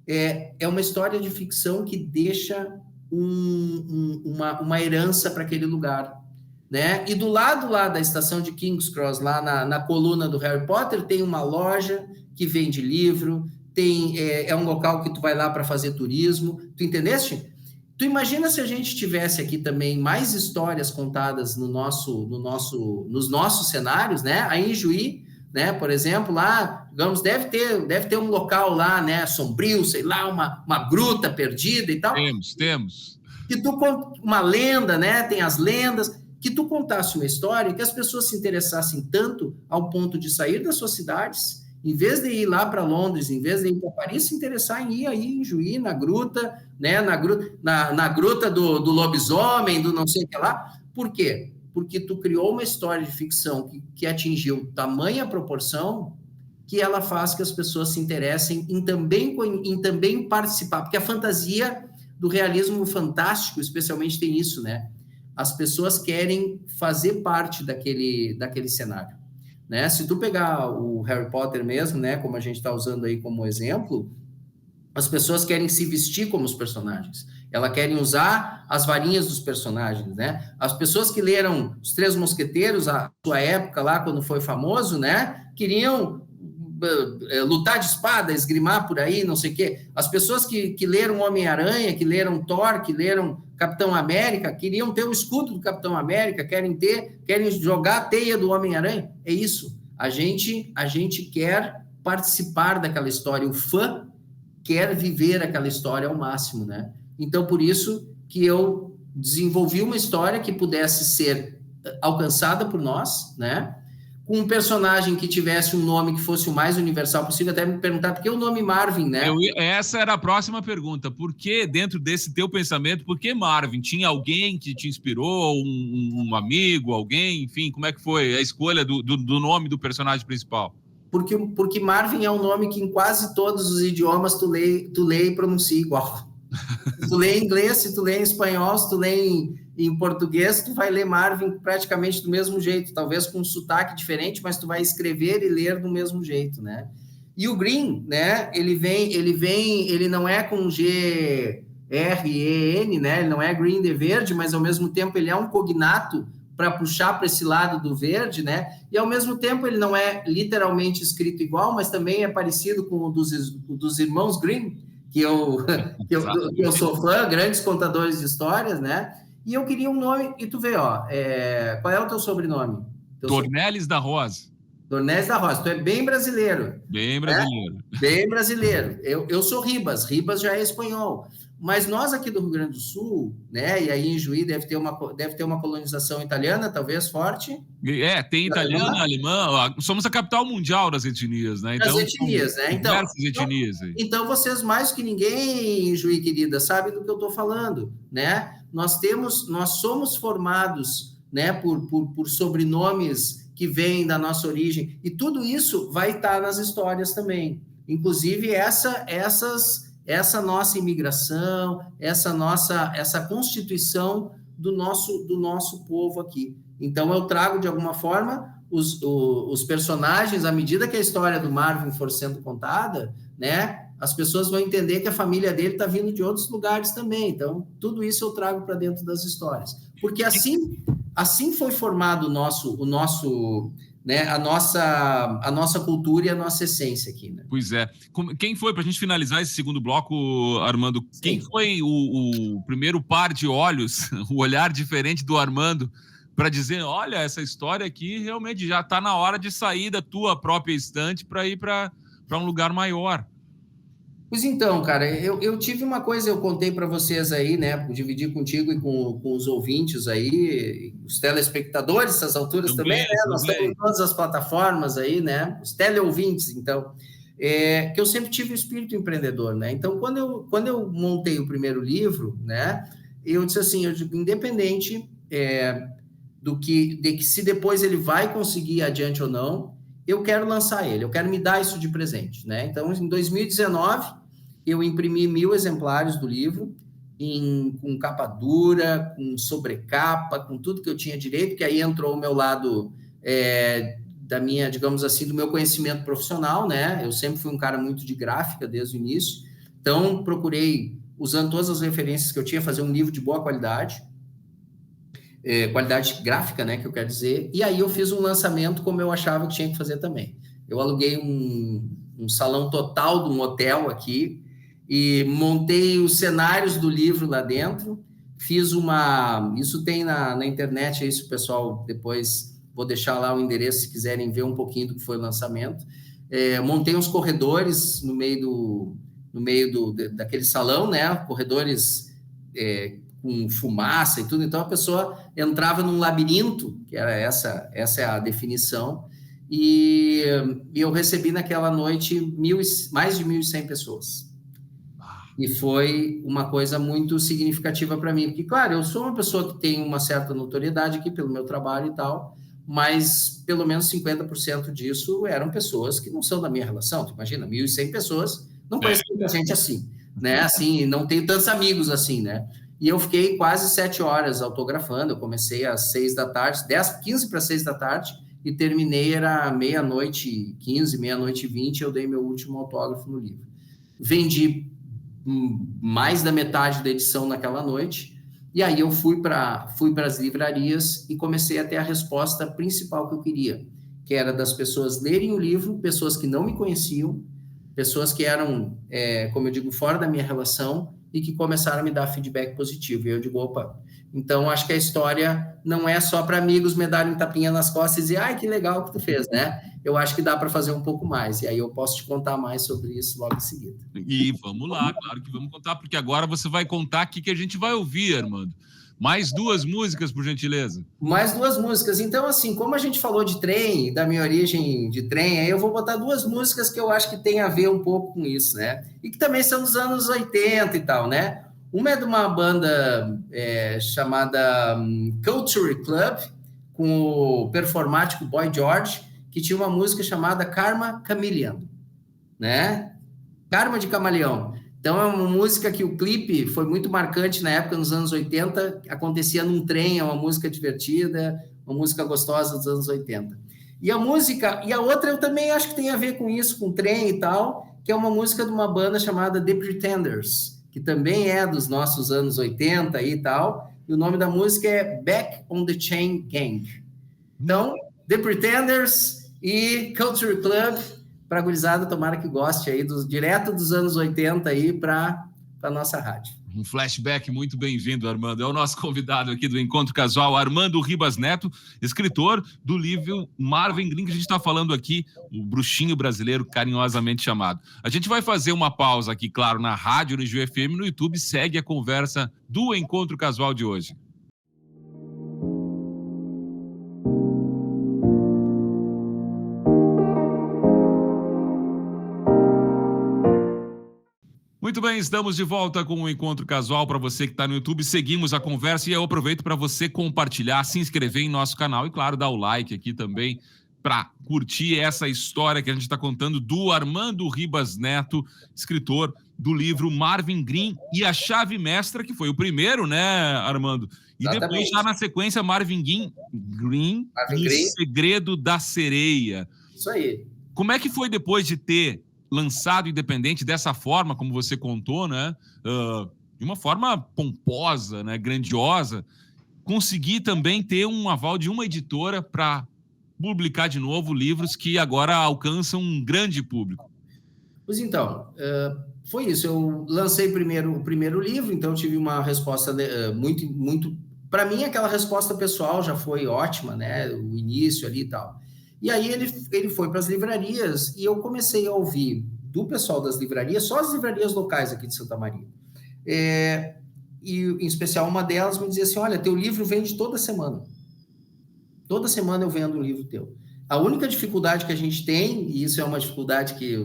é uma história de ficção que deixa uma herança para aquele lugar, né? E do lado lá da estação de King's Cross, lá na coluna do Harry Potter, tem uma loja que vende livro, é um local que tu vai lá para fazer turismo, tu entendeste? Tu imagina se a gente tivesse aqui também mais histórias contadas nos nossos cenários, né? Aí em Juí, né, por exemplo, lá, digamos, deve ter um local lá, né, sombrio, sei lá, uma gruta perdida e tal. Temos. Que tu uma lenda, né? Tem as lendas, que tu contasse uma história que as pessoas se interessassem tanto ao ponto de sair das suas cidades, em vez de ir lá para Londres, em vez de ir para Paris, se interessar em ir aí em Juí, na gruta, né? Na gruta do lobisomem, do não sei o que lá. Por quê? Porque tu criou uma história de ficção que atingiu tamanha proporção que ela faz que as pessoas se interessem em também participar, porque a fantasia do realismo fantástico, especialmente, tem isso, né? As pessoas querem fazer parte daquele cenário, né? Se tu pegar o Harry Potter mesmo, né, como a gente está usando aí como exemplo, as pessoas querem se vestir como os personagens. Elas querem usar as varinhas dos personagens, né? As pessoas que leram Os Três Mosqueteiros, a sua época lá, quando foi famoso, né? Queriam lutar de espada, esgrimar por aí, não sei o quê. As pessoas que leram Homem-Aranha, que leram Thor, que leram Capitão América, queriam ter o escudo do Capitão América, querem jogar a teia do Homem-Aranha. É isso. A gente quer participar daquela história. O fã quer viver aquela história ao máximo, né? Então, por isso que eu desenvolvi uma história que pudesse ser alcançada por nós, né? Com um personagem que tivesse um nome que fosse o mais universal possível. Até me perguntar por que o nome Marvin, né? Essa era a próxima pergunta. Por que, dentro desse teu pensamento, por que Marvin? Tinha alguém que te inspirou? Um amigo, alguém? Enfim, como é que foi a escolha do nome do personagem principal? Porque Marvin é um nome que em quase todos os idiomas tu lê e pronuncia igual. Se tu lê em inglês, se tu lê em espanhol, se tu lê em português, tu vai ler Marvin praticamente do mesmo jeito, talvez com um sotaque diferente, mas tu vai escrever e ler do mesmo jeito, né? E o Green, né, ele não é com G-R-E-N, né? Ele não é Green de verde, mas ao mesmo tempo ele é um cognato para puxar para esse lado do verde, né? E ao mesmo tempo ele não é literalmente escrito igual, mas também é parecido com o dos irmãos Grimm, que eu sou fã, grandes contadores de histórias, né? E eu queria um nome, e tu vê, ó, qual é o teu sobrenome? Dornelles da Rosa. Dornelles da Rosa, tu é bem brasileiro. Bem brasileiro. Né? Bem brasileiro. Eu sou Ribas já é espanhol. Mas nós aqui do Rio Grande do Sul, né? E aí em Juí deve ter uma colonização italiana, talvez forte. Tem italiana, alemã. Somos a capital mundial das etnias, né? Então, das etnias, né? Então vocês mais que ninguém em Juí, querida, sabem do que eu estou falando, né? Nós somos formados, né? Por sobrenomes que vêm da nossa origem, e tudo isso vai estar nas histórias também. Inclusive essa nossa imigração, essa constituição do nosso povo aqui. Então, eu trago, de alguma forma, os personagens, à medida que a história do Marvin for sendo contada, né, as pessoas vão entender que a família dele está vindo de outros lugares também. Então, tudo isso eu trago para dentro das histórias. Porque assim foi formado o nosso né, a nossa cultura e a nossa essência aqui, né? Pois é. Quem foi, para a gente finalizar esse segundo bloco, Armando, sim, quem foi o primeiro par de olhos, o olhar diferente do Armando, para dizer, olha, essa história aqui realmente já está na hora de sair da tua própria estante para ir para um lugar maior? Pois então, cara, eu tive uma coisa, eu contei para vocês aí, né, dividir contigo e com os ouvintes aí, os telespectadores, essas alturas também, né, nós temos todas as plataformas aí, né, os teleouvintes, então, que eu sempre tive o espírito empreendedor, né, então quando eu montei o primeiro livro, né, eu disse assim, independente de que se depois ele vai conseguir adiante ou não, eu quero lançar ele, eu quero me dar isso de presente, né? Então, em 2019, eu imprimi 1000 exemplares do livro, com capa dura, com sobrecapa, com tudo que eu tinha direito, que aí entrou o meu lado da minha, digamos assim, do meu conhecimento profissional, né? Eu sempre fui um cara muito de gráfica desde o início, Então, procurei, usando todas as referências que eu tinha, fazer um livro de boa qualidade, qualidade gráfica, né, que eu quero dizer, e aí eu fiz um lançamento como eu achava que tinha que fazer também. Eu aluguei um salão total de um hotel aqui e montei os cenários do livro lá dentro, fiz isso tem na internet, é isso, pessoal, depois vou deixar lá o endereço se quiserem ver um pouquinho do que foi o lançamento. Montei uns corredores no meio daquele salão, né, corredores com fumaça e tudo, então a pessoa entrava num labirinto, que era essa é a definição, e eu recebi naquela noite mais de 1.100 pessoas. E foi uma coisa muito significativa para mim, porque, claro, eu sou uma pessoa que tem uma certa notoriedade aqui pelo meu trabalho e tal, mas pelo menos 50% disso eram pessoas que não são da minha relação. Tu imagina, 1.100 pessoas, não conheço muita gente assim, né? Assim, não tenho tantos amigos assim, né? E eu fiquei quase 7 horas autografando. Eu comecei às 6 da tarde, 15 para 6 da tarde, e terminei, era 00:15, 00:20, eu dei meu último autógrafo no livro. Vendi mais da metade da edição naquela noite, e aí eu fui para as livrarias e comecei a ter a resposta principal que eu queria, que era das pessoas lerem o livro, pessoas que não me conheciam, pessoas que eram, como eu digo, fora da minha relação, e que começaram a me dar feedback positivo. E eu digo, opa, então acho que a história não é só para amigos me darem tapinha nas costas e dizer, ai, que legal que tu fez, né? Eu acho que dá para fazer um pouco mais. E aí eu posso te contar mais sobre isso logo em seguida. E vamos lá, claro que vamos contar, porque agora você vai contar aqui que a gente vai ouvir, Armando. Mais 2 músicas, por gentileza. Mais 2 músicas. Então, assim, como a gente falou de trem, da minha origem de trem, aí eu vou botar 2 músicas que eu acho que tem a ver um pouco com isso, né? E que também são dos anos 80 e tal, né? Uma é de uma banda chamada Culture Club, com o performático Boy George, que tinha uma música chamada Karma Chameleon, né? Karma de Camaleão. Então, é uma música que o clipe foi muito marcante na época, nos anos 80, acontecia num trem, é uma música divertida, uma música gostosa dos anos 80. E a outra eu também acho que tem a ver com isso, com trem e tal, que é uma música de uma banda chamada The Pretenders, que também é dos nossos anos 80 e tal, e o nome da música é Back on the Chain Gang. Então, The Pretenders e Culture Club, para a gurizada, tomara que goste aí, direto dos anos 80 aí para a nossa rádio. Um flashback muito bem-vindo, Armando. É o nosso convidado aqui do Encontro Casual, Armando Ribas Neto, escritor do livro Marvin Green, que a gente está falando aqui, o bruxinho brasileiro carinhosamente chamado. A gente vai fazer uma pausa aqui, claro, na rádio, no Nijo FM, no YouTube, segue a conversa do Encontro Casual de hoje. Muito bem, estamos de volta com o Encontro Casual. Para você que está no YouTube, seguimos a conversa e eu aproveito para você compartilhar, se inscrever em nosso canal e, claro, dar o like aqui também para curtir essa história que a gente está contando do Armando Ribas Neto, escritor do livro Marvin Green e a Chave Mestra, que foi o primeiro, né, Armando? E exatamente. Depois, já na sequência, Marvin Green e o Segredo da Sereia. Isso aí. Como é que foi depois de ter lançado independente dessa forma, como você contou, né? De uma forma pomposa, né? Grandiosa, conseguir também ter um aval de uma editora para publicar de novo livros que agora alcançam um grande público? Pois então, foi isso. Eu lancei o primeiro livro, então tive uma resposta muito... Para mim, aquela resposta pessoal já foi ótima, né? O início ali e tal. E aí ele foi para as livrarias e eu comecei a ouvir do pessoal das livrarias, só as livrarias locais aqui de Santa Maria. E em especial uma delas me dizia assim, olha, teu livro vende toda semana. Toda semana eu vendo um livro teu. A única dificuldade que a gente tem, e isso é uma dificuldade que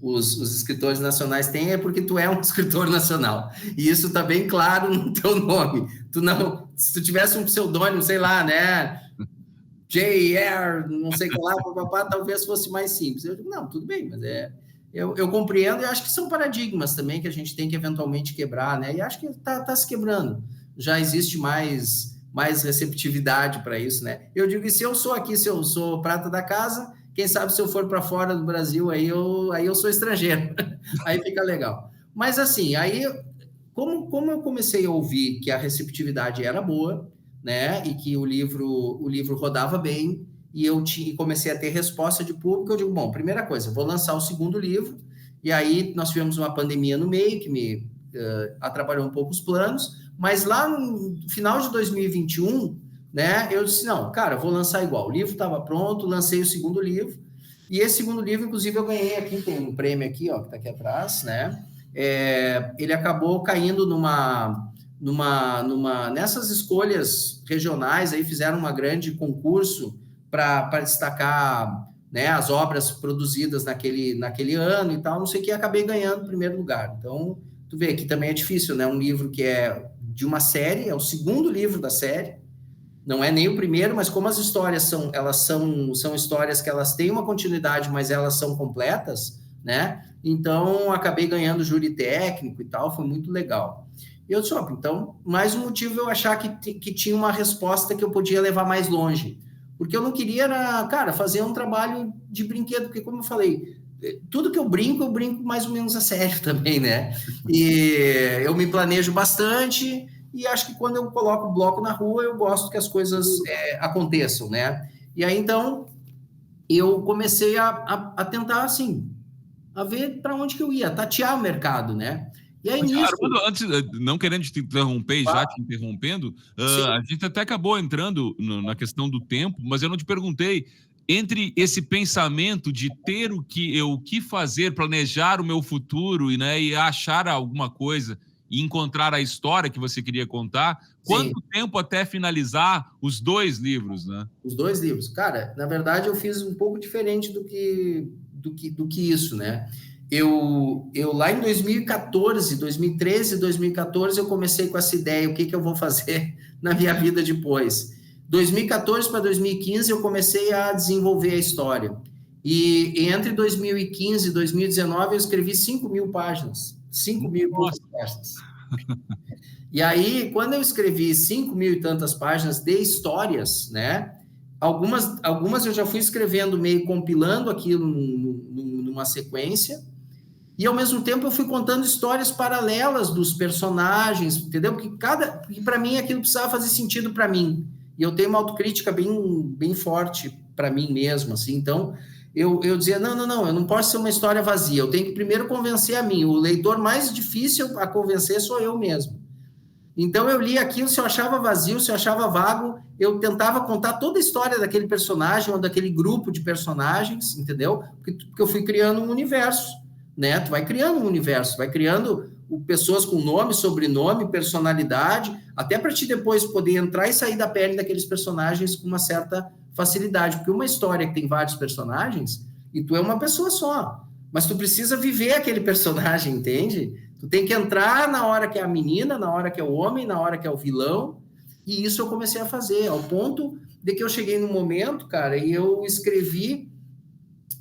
os escritores nacionais têm, é porque tu é um escritor nacional. E isso está bem claro no teu nome. Se tu tivesse um pseudônimo, sei lá, né? J.R., não sei o que lá, papapá, talvez fosse mais simples. Eu digo, não, tudo bem, mas eu compreendo e acho que são paradigmas também que a gente tem que eventualmente quebrar, né? E acho que tá se quebrando. Já existe mais receptividade para isso, né? Eu digo, e se eu sou prata da casa, quem sabe se eu for para fora do Brasil, aí eu sou estrangeiro. Aí fica legal. Mas assim, aí, como eu comecei a ouvir que a receptividade era boa, né, e que o livro rodava bem, e comecei a ter resposta de público, eu digo, bom, primeira coisa, vou lançar o segundo livro, e aí nós tivemos uma pandemia no meio, que me atrapalhou um pouco os planos, mas lá no final de 2021, né, eu disse, não, cara, vou lançar igual, o livro estava pronto, lancei o segundo livro, e esse segundo livro, inclusive, eu ganhei aqui, tem um prêmio aqui, ó, que está aqui atrás, né, ele acabou caindo nessas escolhas regionais, aí fizeram um grande concurso para destacar, né, as obras produzidas naquele ano e tal, não sei o que, acabei ganhando o primeiro lugar. Então, tu vê que também é difícil, né, um livro que é de uma série, é o segundo livro da série, não é nem o primeiro, mas como as histórias são histórias que elas têm uma continuidade, mas elas são completas, né? Então, acabei ganhando júri técnico e tal, foi muito legal. E eu disse, então, mais um motivo eu achar que tinha uma resposta que eu podia levar mais longe. Porque eu não queria, cara, fazer um trabalho de brinquedo, porque como eu falei, tudo que eu brinco mais ou menos a sério também, né? E eu me planejo bastante, e acho que quando eu coloco o bloco na rua, eu gosto que as coisas aconteçam, né? E aí, então, eu comecei a tentar, assim, a ver para onde que eu ia, tatear o mercado, né? E aí, nisso... Armando, antes, não querendo te interromper e já te interrompendo, a gente até acabou entrando na questão do tempo, mas eu não te perguntei, entre esse pensamento de ter o que fazer, planejar o meu futuro e achar alguma coisa e encontrar a história que você queria contar, quanto tempo até finalizar os 2 livros, né? Os 2 livros. Cara, na verdade, eu fiz um pouco diferente do que isso, né? Eu lá em 2014, 2013, 2014, eu comecei com essa ideia, o que eu vou fazer na minha vida depois. 2014 para 2015, eu comecei a desenvolver a história. E entre 2015 e 2019, eu escrevi 5.000 páginas. 5.000 e poucas páginas. E aí, quando eu escrevi 5.000 e tantas páginas de histórias, né? Algumas eu já fui escrevendo, meio compilando aquilo numa sequência, e ao mesmo tempo eu fui contando histórias paralelas dos personagens, entendeu? Porque para mim aquilo precisava fazer sentido para mim. E eu tenho uma autocrítica bem forte para mim mesmo, assim. Então, eu dizia, não, eu não posso ser uma história vazia, eu tenho que primeiro convencer a mim. O leitor mais difícil a convencer sou eu mesmo. Então, eu li aquilo, se eu achava vazio, se eu achava vago, eu tentava contar toda a história daquele personagem ou daquele grupo de personagens, entendeu? Porque eu fui criando um universo, né? Tu vai criando um universo, vai criando pessoas com nome, sobrenome, personalidade, até para ti depois poder entrar e sair da pele daqueles personagens com uma certa facilidade. Porque uma história que tem vários personagens, e tu é uma pessoa só, mas tu precisa viver aquele personagem, entende? Tu tem que entrar na hora que é a menina, na hora que é o homem, na hora que é o vilão, e isso eu comecei a fazer, ao ponto de que eu cheguei num momento, cara, e eu escrevi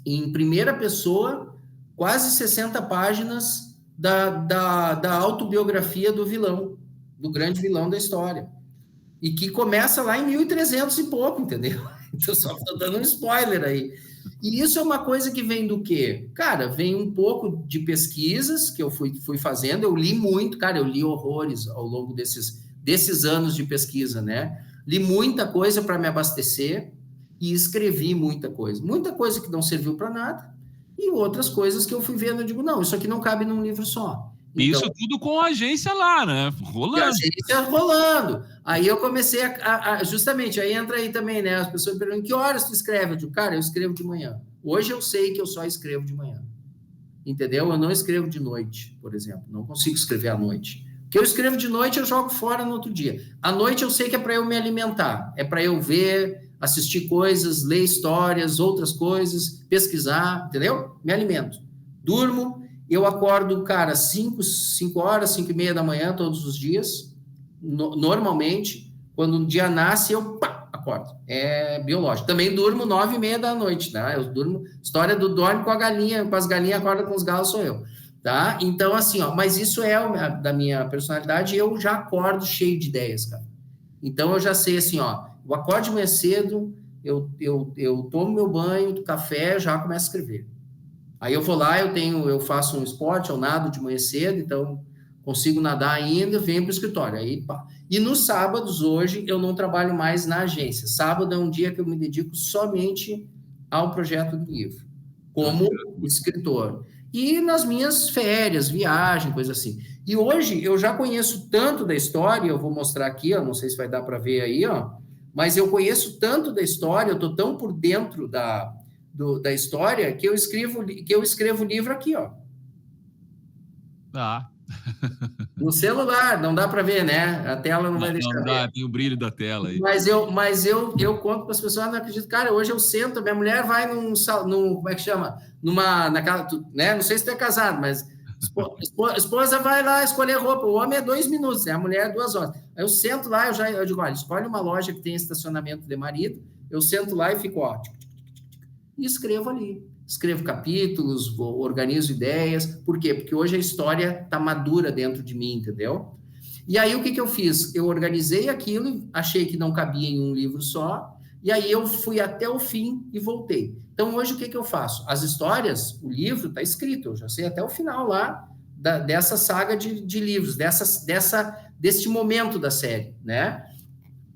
em primeira pessoa quase 60 páginas da autobiografia do vilão, do grande vilão da história, e que começa lá em 1300 e pouco, entendeu? Então só estou dando um spoiler aí. E isso é uma coisa que vem do quê? Cara, vem um pouco de pesquisas que eu fui fazendo, eu li muito, cara, eu li horrores ao longo desses anos de pesquisa, né? Li muita coisa para me abastecer e escrevi muita coisa que não serviu para nada, e outras coisas que eu fui vendo, eu digo, não, isso aqui não cabe num livro só. Então, isso tudo com a agência lá, né? Rolando. A agência rolando. Aí eu comecei justamente, aí entra aí também, né? As pessoas me perguntam, que horas tu escreve? Eu digo, cara, eu escrevo de manhã. Hoje eu sei que eu só escrevo de manhã. Entendeu? Eu não escrevo de noite, por exemplo. Não consigo escrever à noite. O que eu escrevo de noite, eu jogo fora no outro dia. À noite eu sei que é para eu me alimentar. É para eu ver, assistir coisas, ler histórias, outras coisas, pesquisar, entendeu? Me alimento. Durmo. Eu acordo, cara, 5 horas, 5:30 da manhã, todos os dias, normalmente. Quando um dia nasce, eu acordo. É biológico. Também durmo 9:30 da noite, tá? Eu durmo, história do dorme com a galinha, com as galinhas, acorda com os galos, sou eu, tá? Então, assim, ó, mas isso é da minha personalidade, eu já acordo cheio de ideias, cara. Então, eu já sei, assim, ó, eu acordo de manhã cedo, eu tomo meu banho, café, já começo a escrever. Aí eu vou lá, eu faço um esporte, eu nado de manhã cedo, então consigo nadar ainda, venho para o escritório. Aí, pá. E nos sábados, hoje, eu não trabalho mais na agência. Sábado é um dia que eu me dedico somente ao projeto do livro, como escritor. E nas minhas férias, viagem, coisa assim. E hoje eu já conheço tanto da história, eu vou mostrar aqui, ó, não sei se vai dar para ver aí, ó, mas eu conheço tanto da história, eu estou tão por dentro da história que eu escrevo livro aqui, ó. Ah. No celular, não dá para ver, né? A tela não vai deixar Não dá, ver. tem o brilho da tela aí. Mas eu conto para as pessoas, não acredito, cara, hoje eu sento, minha mulher vai num como é que chama? Naquela, né? Não sei se tu é casado, mas esposa vai lá escolher roupa, o homem é 2 minutos, né? A mulher é 2 horas. Aí eu sento lá, eu digo, olha, escolhe uma loja que tem estacionamento de marido, eu sento lá e fico, ó, e escrevo ali. Escrevo capítulos, organizo ideias. Por quê? Porque hoje a história está madura dentro de mim, entendeu? E aí o que eu fiz? Eu organizei aquilo, achei que não cabia em um livro só, e aí eu fui até o fim e voltei. Então hoje o que eu faço? As histórias, o livro está escrito, eu já sei até o final lá dessa saga de livros, deste momento da série, né?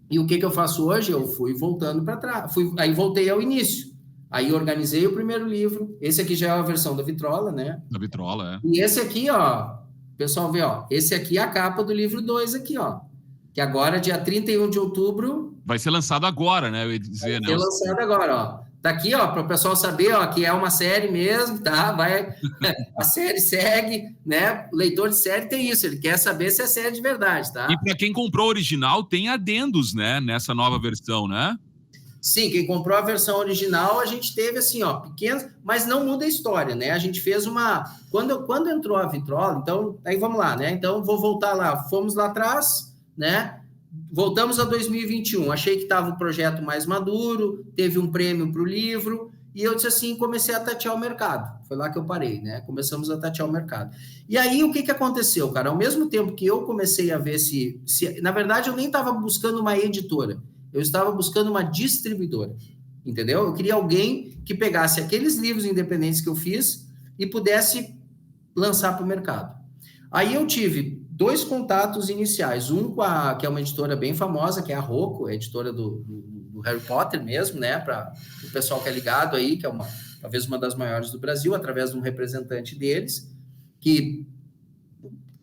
E o que eu faço hoje? Eu fui voltando para trás, aí voltei ao início. Aí organizei o primeiro livro. Esse aqui já é a versão da Vitrola, né? Da Vitrola, é. E esse aqui, ó, o pessoal vê, ó, esse aqui é a capa do livro 2 aqui, ó. Que agora, dia 31 de outubro... Vai ser lançado agora, né? Eu ia dizer, né? Vai ser lançado agora, ó. Tá aqui, ó, para o pessoal saber, ó, que é uma série mesmo, tá? A série segue, né? O leitor de série tem isso, ele quer saber se é série de verdade, tá? E para quem comprou o original, tem adendos, né? Nessa nova versão, né? Sim, quem comprou a versão original, a gente teve assim, ó, pequenos, mas não muda a história, né? A gente fez uma... Quando entrou a Vitrola, então, aí vamos lá, né? Então, vou voltar lá. Fomos lá atrás, né? Voltamos a 2021. Achei que estava o projeto mais maduro, teve um prêmio para o livro, e eu disse assim, comecei a tatear o mercado. Foi lá que eu parei, né? Começamos a tatear o mercado. E aí, o que aconteceu, cara? Ao mesmo tempo que eu comecei a ver se na verdade, eu nem estava buscando uma editora. Eu estava buscando uma distribuidora, entendeu? Eu queria alguém que pegasse aqueles livros independentes que eu fiz e pudesse lançar para o mercado. Aí eu tive 2 contatos iniciais, um que é uma editora bem famosa, que é a Rocco, a editora do Harry Potter mesmo, né? Para o pessoal que é ligado aí, que é talvez uma das maiores do Brasil, através de um representante deles, que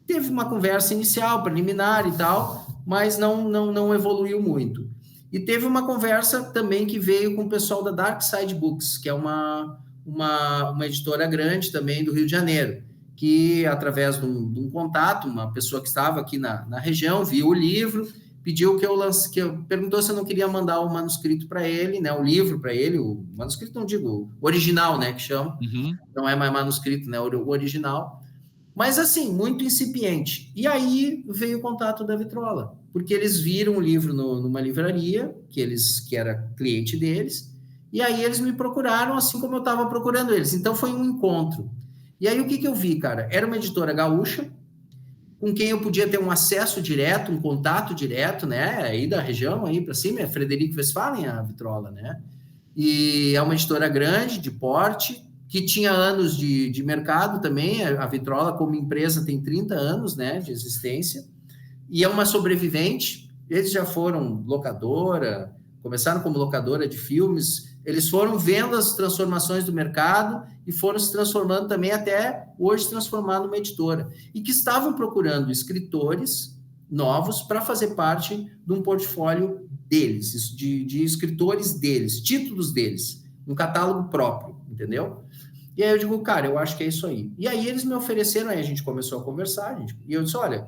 teve uma conversa inicial, preliminar e tal, mas não evoluiu muito. E teve uma conversa também que veio com o pessoal da Dark Side Books, que é uma editora grande também do Rio de Janeiro, que através de um contato, uma pessoa que estava aqui na região, viu o livro, pediu perguntou se eu não queria mandar o manuscrito para ele, né, o livro para ele, o manuscrito não digo, o original, né, que chama, não é mais manuscrito, né, o original, mas assim, muito incipiente. E aí veio o contato da Vitrola, porque eles viram o livro numa livraria, que era cliente deles, e aí eles me procuraram assim como eu estava procurando eles. Então foi um encontro. E aí o que eu vi, cara? Era uma editora gaúcha, com quem eu podia ter um acesso direto, um contato direto, né? Aí da região, aí para cima, é Frederico Westphalen, a Vitrola, né? E é uma editora grande, de porte, que tinha anos de mercado também. A Vitrola, como empresa, tem 30 anos, né, de existência, e é uma sobrevivente. Eles já foram locadora, começaram como locadora de filmes, eles foram vendo as transformações do mercado e foram se transformando também até hoje transformar numa editora. E que estavam procurando escritores novos para fazer parte de um portfólio deles, de escritores deles, títulos deles, um catálogo próprio, entendeu? E aí eu digo, cara, eu acho que é isso aí. E aí eles me ofereceram, aí a gente começou a conversar, e eu disse, olha,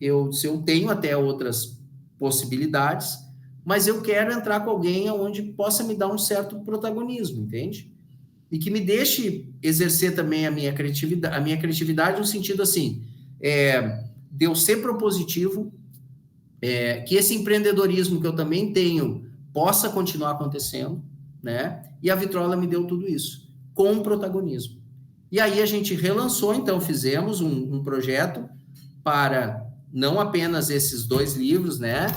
eu tenho até outras possibilidades, mas eu quero entrar com alguém onde possa me dar um certo protagonismo, entende? E que me deixe exercer também a minha criatividade no sentido assim, de eu ser propositivo, que esse empreendedorismo que eu também tenho possa continuar acontecendo, né? E a Vitrola me deu tudo isso, com protagonismo. E aí a gente relançou, então fizemos um projeto para não apenas esses 2 livros, né?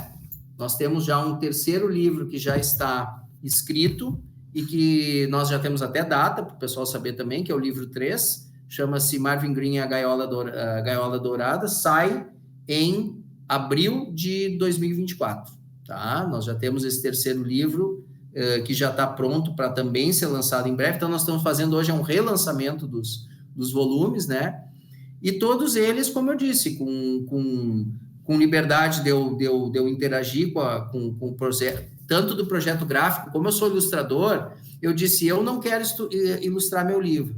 Nós temos já um terceiro livro que já está escrito e que nós já temos até data, para o pessoal saber também, que é o livro 3, chama-se Marvin Green e a Gaiola Dourada, sai em abril de 2024, tá? Nós já temos esse terceiro livro, que já está pronto para também ser lançado em breve, então nós estamos fazendo hoje um relançamento dos volumes, né? E todos eles, como eu disse, com liberdade de eu interagir com o projeto, tanto do projeto gráfico, como eu sou ilustrador, eu disse, eu não quero ilustrar meu livro,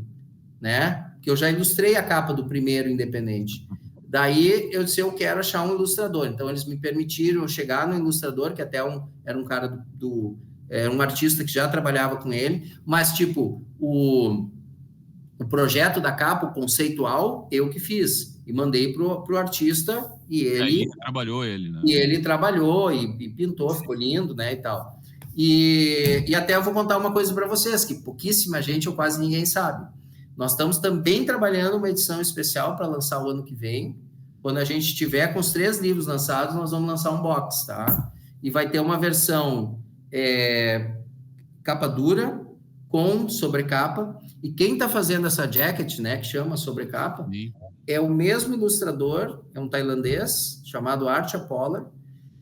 né? Que eu já ilustrei a capa do primeiro independente. Daí eu disse, eu quero achar um ilustrador. Então eles me permitiram chegar no ilustrador, que até era um cara era um artista que já trabalhava com ele, mas tipo, o projeto da capa, o conceitual, eu que fiz. E mandei pro artista e ele... trabalhou ele, né? E ele trabalhou e pintou, ficou lindo, né, e tal. E até eu vou contar uma coisa para vocês, que pouquíssima gente ou quase ninguém sabe. Nós estamos também trabalhando uma edição especial para lançar o ano que vem. Quando a gente tiver com os 3 livros lançados, nós vamos lançar um box, tá? E vai ter uma versão capa dura, com sobrecapa. E quem está fazendo essa jacket, né, que chama sobrecapa, é o mesmo ilustrador, é um tailandês, chamado Arthur Poller,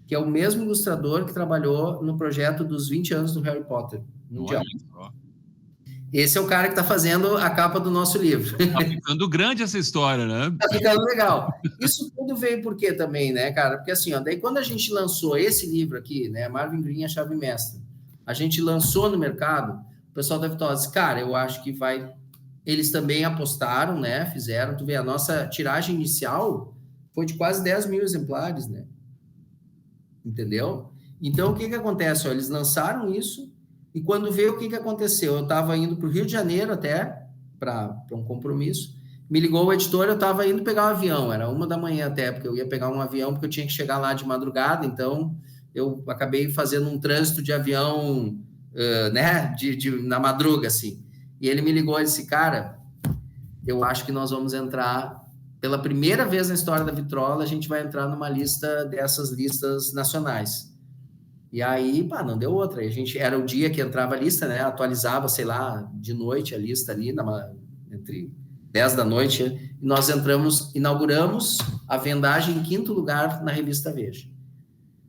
que é o mesmo ilustrador que trabalhou no projeto dos 20 anos do Harry Potter mundial. Esse é o cara que está fazendo a capa do nosso livro. Está ficando grande essa história, né? Está ficando legal. Isso tudo veio por quê também, né, cara? Porque assim, ó, daí quando a gente lançou esse livro aqui, né, Marvin Green, a Chave Mestra, a gente lançou no mercado, o pessoal da Vitória disse, cara, eu acho que vai... Eles também apostaram, né, fizeram, tu vê, a nossa tiragem inicial foi de quase 10 mil exemplares, né? Entendeu? Então, o que acontece? Ó, eles lançaram isso, e quando veio, o que aconteceu? Eu estava indo para o Rio de Janeiro até, para um compromisso, me ligou o editor, eu estava indo pegar um avião, era 1 da manhã até, porque eu ia pegar um avião, porque eu tinha que chegar lá de madrugada, então eu acabei fazendo um trânsito de avião, né, na madruga, assim. E ele me ligou e disse, cara, eu acho que nós vamos entrar, pela primeira vez na história da Vitrola, a gente vai entrar numa lista dessas listas nacionais. E aí, pá, não deu outra. A gente, era o dia que entrava a lista, né? Atualizava, sei lá, de noite a lista ali, entre 10 da noite, e nós inauguramos a vendagem em 5º lugar na revista Veja.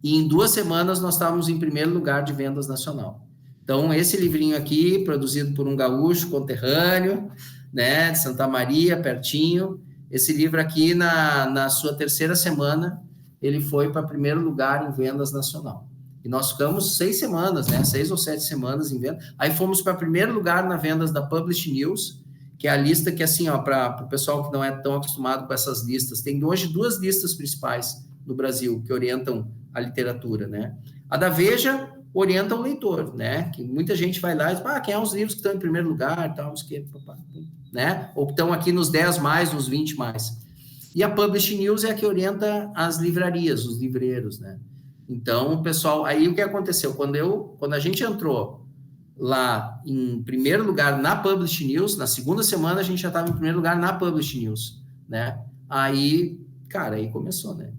E em 2 semanas nós estávamos em 1º lugar de vendas nacional. Então, esse livrinho aqui, produzido por um gaúcho conterrâneo, né, de Santa Maria, pertinho, esse livro aqui, na sua 3ª semana, ele foi para 1º lugar em vendas nacional. E nós ficamos 6 semanas, né, 6 ou 7 semanas em venda. Aí fomos para 1º lugar na vendas da Publish News, que é a lista que, assim, ó, para o pessoal que não é tão acostumado com essas listas, tem hoje 2 listas principais no Brasil que orientam a literatura, né? A da Veja orienta o leitor, né? Que muita gente vai lá e diz, quem é os livros que estão em 1º lugar e tal, né? Ou que estão aqui nos 10 mais, nos 20 mais. E a Publish News é a que orienta as livrarias, os livreiros, né? Então, pessoal, aí o que aconteceu? Quando a gente entrou lá em 1º lugar na Publish News, na 2ª semana a gente já estava em 1º lugar na Publish News, né? Aí, cara, aí começou, né?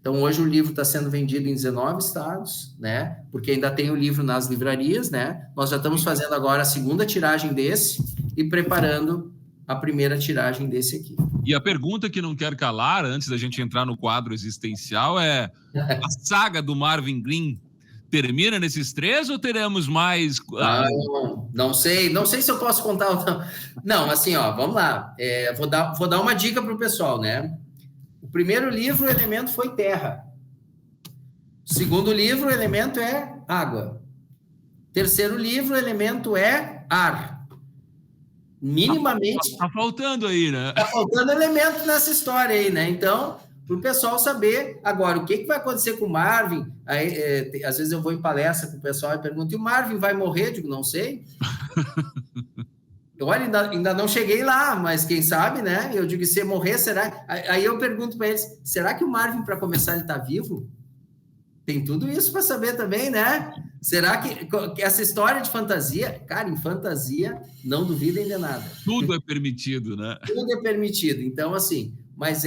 Então, hoje o livro está sendo vendido em 19 estados, né? Porque ainda tem o livro nas livrarias, né? Nós já estamos fazendo agora a 2ª tiragem desse e preparando a 1ª tiragem desse aqui. E a pergunta que não quer calar, antes da gente entrar no quadro existencial, é a saga do Marvin Green termina nesses 3 ou teremos mais? Não sei se eu posso contar ou não. Não, assim, ó, vamos lá. Vou dar uma dica para o pessoal, né? O primeiro livro, o elemento foi terra. O segundo livro, o elemento é água. Terceiro livro, o elemento é ar. Minimamente... Tá faltando aí, né? Tá faltando elemento nessa história aí, né? Então, para o pessoal saber agora o que vai acontecer com o Marvin. Aí, às vezes eu vou em palestra com o pessoal e pergunto, e o Marvin vai morrer? Eu digo, não sei. Olha, ainda não cheguei lá, mas quem sabe, né? Eu digo, se morrer, será? Aí eu pergunto para eles, será que o Marvin, para começar, ele está vivo? Tem tudo isso para saber também, né? Será que essa história de fantasia, cara, em fantasia, não duvidem de nada. Tudo é permitido, né? Tudo é permitido. Então, assim, mas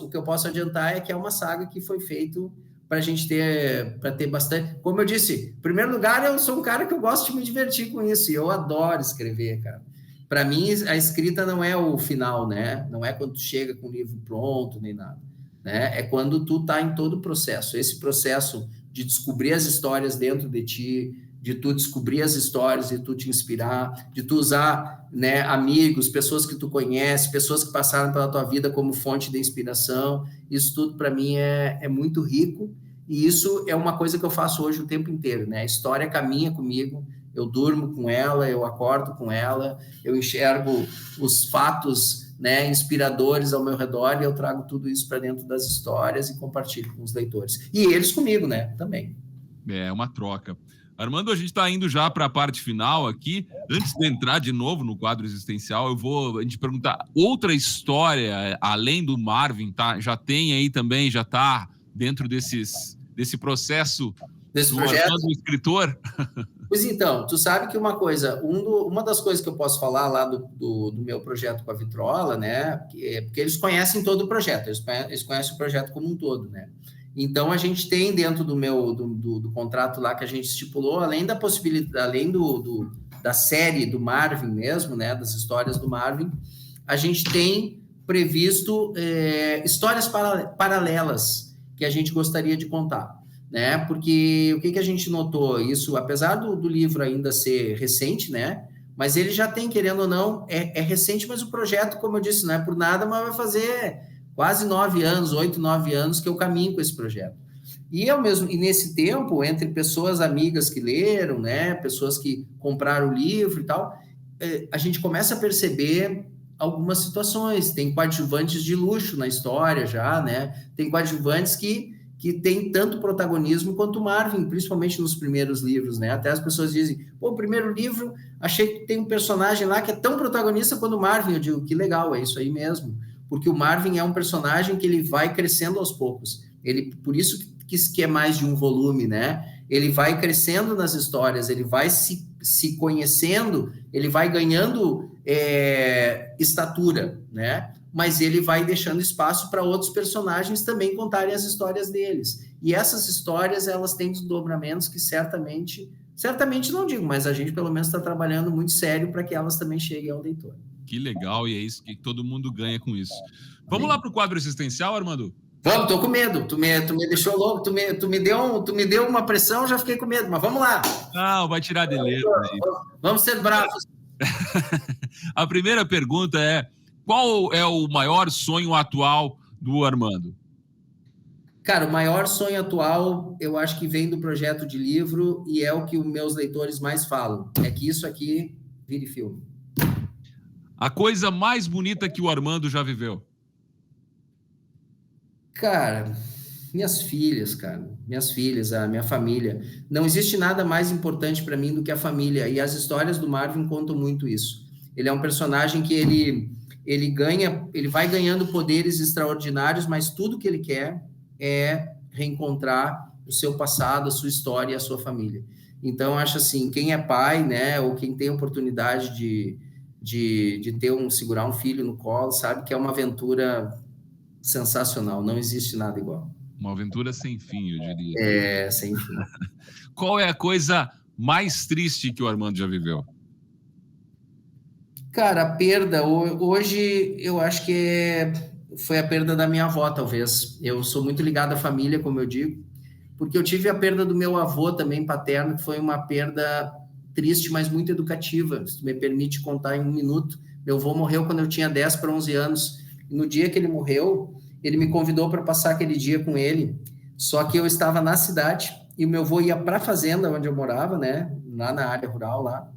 o que eu posso adiantar é que é uma saga que foi feito para a gente ter bastante. Como eu disse, em primeiro lugar, eu sou um cara que eu gosto de me divertir com isso, e eu adoro escrever, cara. Para mim, a escrita não é o final, né? Não é quando tu chega com o livro pronto, nem nada, né? É quando tu tá em todo o processo. Esse processo de descobrir as histórias dentro de ti, de tu descobrir as histórias, de tu te inspirar, de tu usar, né, amigos, pessoas que tu conhece, pessoas que passaram pela tua vida como fonte de inspiração. Isso tudo, para mim, é muito rico, e isso é uma coisa que eu faço hoje o tempo inteiro, né? A história caminha comigo, eu durmo com ela, eu acordo com ela, eu enxergo os fatos, né, inspiradores ao meu redor, e eu trago tudo isso para dentro das histórias e compartilho com os leitores. E eles comigo, né, também. É uma troca. Armando, a gente está indo já para a parte final aqui. Antes de entrar de novo no quadro existencial, eu vou te perguntar outra história, além do Marvin, tá? Já tem aí também, já está dentro desse processo desse do projeto? Armando, escritor? Pois então, tu sabe que uma coisa, uma das coisas que eu posso falar lá do meu projeto com a Vitrola, né, porque eles conhecem todo o projeto, eles conhecem o projeto como um todo, né. Então, a gente tem dentro do contrato lá que a gente estipulou, além da possibilidade, além da série do Marvin mesmo, né, das histórias do Marvin, a gente tem previsto histórias paralelas que a gente gostaria de contar, né? Porque o que a gente notou? Isso, apesar do livro ainda ser recente, né? Mas ele já tem, querendo ou não, é recente, mas o projeto, como eu disse, não é por nada, mas vai fazer quase 9 anos, 8, 9 anos que eu caminho com esse projeto. E nesse tempo, entre pessoas amigas que leram, né? Pessoas que compraram o livro e tal, a gente começa a perceber algumas situações. Tem coadjuvantes de luxo na história já, né? Tem coadjuvantes que tem tanto protagonismo quanto o Marvin, principalmente nos primeiros livros, né? Até as pessoas dizem, pô, o primeiro livro, achei que tem um personagem lá que é tão protagonista quanto o Marvin. Eu digo, que legal, é isso aí mesmo. Porque o Marvin é um personagem que ele vai crescendo aos poucos. Por isso que é mais de um volume, né? Ele vai crescendo nas histórias, ele vai se conhecendo, ele vai ganhando estatura, né? Mas ele vai deixando espaço para outros personagens também contarem as histórias deles. E essas histórias, elas têm desdobramentos que certamente não digo, mas a gente pelo menos está trabalhando muito sério para que elas também cheguem ao leitor. Que legal, e é isso que todo mundo ganha com isso. Vamos lá para o quadro existencial, Armando? Vamos, tô com medo. Tu me deixou louco, tu me deu uma pressão, já fiquei com medo, mas vamos lá. Não, vai tirar de letra aí. Vamos ser bravos. A primeira pergunta é: qual é o maior sonho atual do Armando? Cara, o maior sonho atual, eu acho que vem do projeto de livro, e é o que os meus leitores mais falam, é que isso aqui vire filme. A coisa mais bonita que o Armando já viveu? Cara, minhas filhas, a minha família. Não existe nada mais importante para mim do que a família, e as histórias do Marvin contam muito isso. Ele é um personagem que ele vai ganhando poderes extraordinários, mas tudo que ele quer é reencontrar o seu passado, a sua história e a sua família. Então, acho assim, quem é pai, né, ou quem tem oportunidade de segurar um filho no colo, sabe que é uma aventura sensacional, não existe nada igual. Uma aventura sem fim, eu diria. Sem fim. Qual é a coisa mais triste que o Armando já viveu? Cara, a perda, hoje eu acho que foi a perda da minha avó, talvez. Eu sou muito ligado à família, como eu digo, porque eu tive a perda do meu avô também paterno, que foi uma perda triste, mas muito educativa. Se tu me permite contar em 1 minuto, meu avô morreu quando eu tinha 10 para 11 anos. E no dia que ele morreu, ele me convidou para passar aquele dia com ele, só que eu estava na cidade e o meu avô ia para a fazenda onde eu morava, né, lá na área rural lá,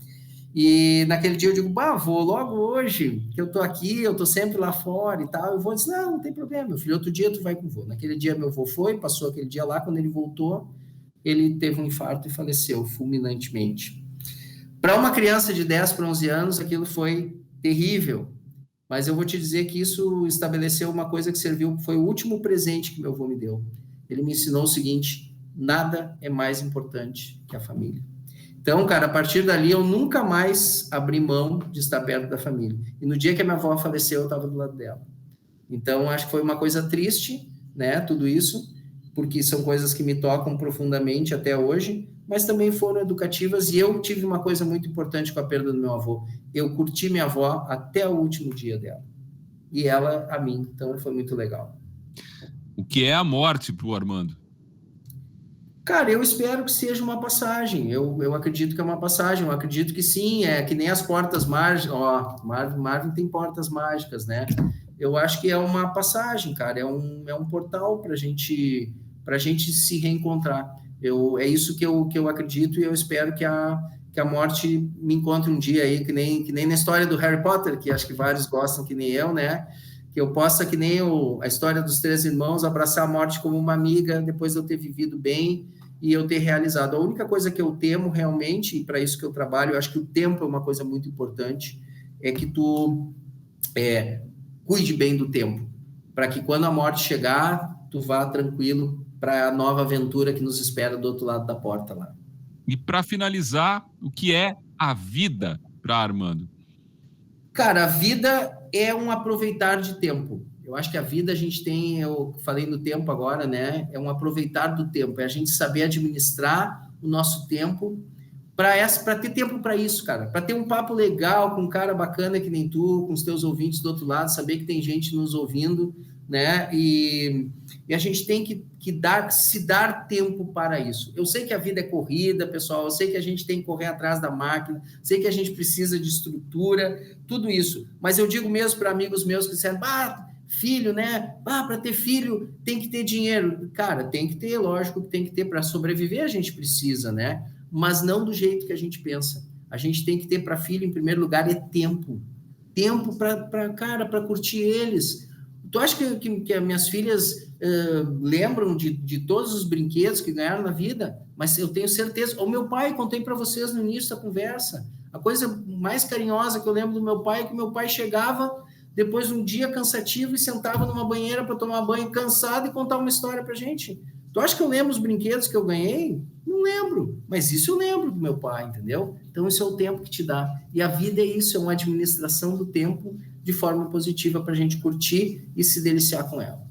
e naquele dia eu digo, vô, logo hoje que eu tô aqui, eu tô sempre lá fora e tal, eu vou dizer, não tem problema, meu filho, outro dia tu vai com o vô. Naquele dia meu avô foi, passou aquele dia lá, quando ele voltou, ele teve um infarto e faleceu fulminantemente. Para uma criança de 10 para 11 anos, aquilo foi terrível, mas eu vou te dizer que isso estabeleceu uma coisa que serviu, foi o último presente que meu avô me deu. Ele me ensinou o seguinte: nada é mais importante que a família. Então, cara, a partir dali eu nunca mais abri mão de estar perto da família. E no dia que a minha avó faleceu, eu estava do lado dela. Então, acho que foi uma coisa triste, né, tudo isso, porque são coisas que me tocam profundamente até hoje, mas também foram educativas, e eu tive uma coisa muito importante com a perda do meu avô. Eu curti minha avó até o último dia dela. E ela a mim, então foi muito legal. O que é a morte pro Armando? Cara, eu espero que seja uma passagem. Eu acredito que é uma passagem. Eu acredito que sim, é que nem as portas mágicas. Ó, Marvin tem portas mágicas, né? Eu acho que é uma passagem, cara. É um portal para gente se reencontrar. É isso que eu acredito, e eu espero que a morte me encontre um dia aí, que nem na história do Harry Potter, que acho que vários gostam, que nem eu, né? Que eu possa, que nem a história dos 3 irmãos, abraçar a morte como uma amiga, depois de eu ter vivido bem e eu ter realizado. A única coisa que eu temo realmente, e para isso que eu trabalho, eu acho que o tempo é uma coisa muito importante, é que tu cuide bem do tempo, para que quando a morte chegar, tu vá tranquilo para a nova aventura que nos espera do outro lado da porta lá. E para finalizar, o que é a vida para Armando? Cara, a vida é um aproveitar de tempo. Eu acho que a vida a gente tem, eu falei no tempo agora, né? É um aproveitar do tempo, é a gente saber administrar o nosso tempo para ter tempo para isso, cara. Para ter um papo legal com um cara bacana que nem tu, com os teus ouvintes do outro lado, saber que tem gente nos ouvindo, né? E a gente tem que se dar tempo para isso. Eu sei que a vida é corrida, pessoal, eu sei que a gente tem que correr atrás da máquina, sei que a gente precisa de estrutura, tudo isso. Mas eu digo mesmo para amigos meus que disseram, filho, né? Para ter filho tem que ter dinheiro. Cara, tem que ter, lógico que tem que ter. Para sobreviver a gente precisa, né? Mas não do jeito que a gente pensa. A gente tem que ter para filho, em primeiro lugar, é tempo. Tempo para curtir eles. Tu acha que as minhas filhas lembram de todos os brinquedos que ganharam na vida? Mas eu tenho certeza. O meu pai, contei para vocês no início da conversa, a coisa mais carinhosa que eu lembro do meu pai é que meu pai chegava depois de um dia cansativo e sentava numa banheira para tomar banho cansado e contar uma história para gente. Tu acha que eu lembro os brinquedos que eu ganhei? Não lembro, mas isso eu lembro do meu pai, entendeu? Então, isso é o tempo que te dá. E a vida é isso, é uma administração do tempo de forma positiva para a gente curtir e se deliciar com ela.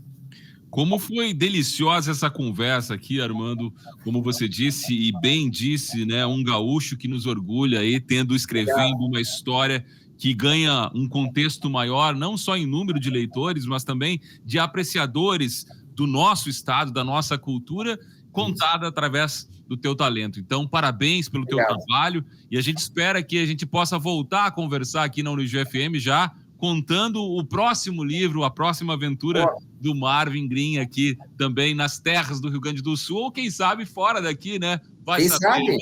Como foi deliciosa essa conversa aqui, Armando, como você disse e bem disse, né, um gaúcho que nos orgulha aí, escrevendo uma história que ganha um contexto maior, não só em número de leitores, mas também de apreciadores do nosso estado, da nossa cultura, contada através do teu talento. Então, parabéns pelo teu trabalho, e a gente espera que a gente possa voltar a conversar aqui na Unijuí FM já contando o próximo livro, a próxima aventura do Marvin Green aqui também nas terras do Rio Grande do Sul, ou quem sabe fora daqui, né? Quem sabe?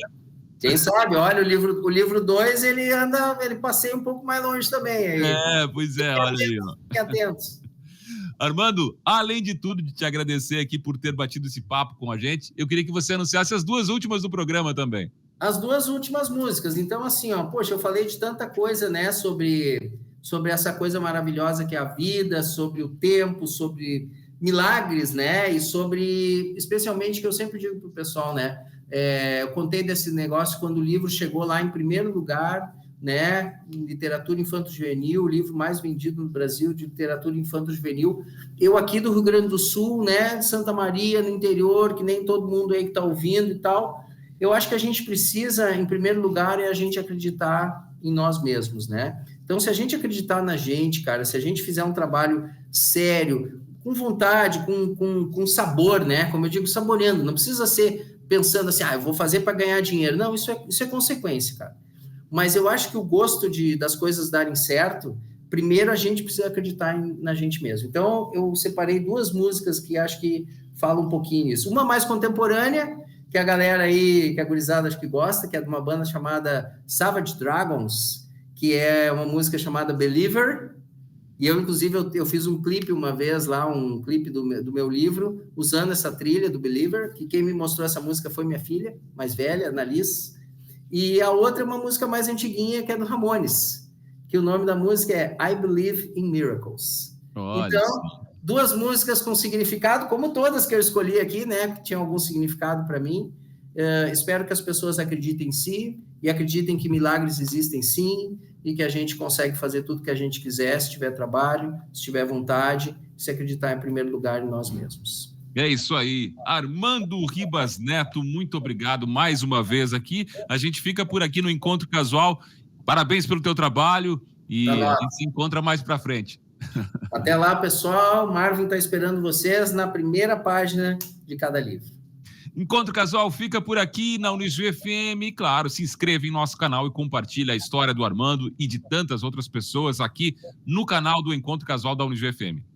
Quem sabe? Olha, o livro 2, ele passeia um pouco mais longe também. Aí. Pois é, olha aí. Fiquem atentos. Armando, além de tudo, de te agradecer aqui por ter batido esse papo com a gente, eu queria que você anunciasse as 2 últimas do programa também. As 2 últimas músicas. Então, assim, poxa, eu falei de tanta coisa, né, sobre essa coisa maravilhosa que é a vida, sobre o tempo, sobre milagres, né, e sobre, especialmente, que eu sempre digo para o pessoal, né, eu contei desse negócio quando o livro chegou lá em primeiro lugar, né, em literatura infanto-juvenil, o livro mais vendido no Brasil de literatura infanto-juvenil. Eu aqui do Rio Grande do Sul, né, de Santa Maria, no interior, que nem todo mundo aí que está ouvindo e tal, eu acho que a gente precisa, em primeiro lugar, é a gente acreditar em nós mesmos, né? Então, se a gente acreditar na gente, cara, se a gente fizer um trabalho sério, com vontade, com sabor, né? Como eu digo, saboreando, não precisa ser pensando assim, eu vou fazer para ganhar dinheiro. Não, isso é consequência, cara. Mas eu acho que o gosto das coisas darem certo, primeiro a gente precisa acreditar na gente mesmo. Então, eu separei 2 músicas que acho que falam um pouquinho nisso. Uma mais contemporânea, que a galera aí, que a gurizada acho que gosta, que é de uma banda chamada Savage Dragons, que é uma música chamada Believer, e eu, inclusive, eu fiz um clipe uma vez lá, um clipe do meu livro, usando essa trilha do Believer, que quem me mostrou essa música foi minha filha, mais velha, Annalise, e a outra é uma música mais antiguinha, que é do Ramones, que o nome da música é I Believe in Miracles. Olha, então, 2 músicas com significado, como todas que eu escolhi aqui, né, que tinham algum significado para mim. Espero que as pessoas acreditem em si e acreditem que milagres existem sim e que a gente consegue fazer tudo que a gente quiser, se tiver trabalho, se tiver vontade, se acreditar em primeiro lugar em nós mesmos. É isso aí. Armando Ribas Neto, muito obrigado mais uma vez aqui. A gente fica por aqui no Encontro Casual. Parabéns pelo teu trabalho e a gente se encontra mais para frente. Até lá, pessoal. Marvin está esperando vocês na primeira página de cada livro. Encontro Casual fica por aqui na Unijuí FM. E, claro, se inscreva em nosso canal e compartilhe a história do Armando e de tantas outras pessoas aqui no canal do Encontro Casual da Unijuí FM.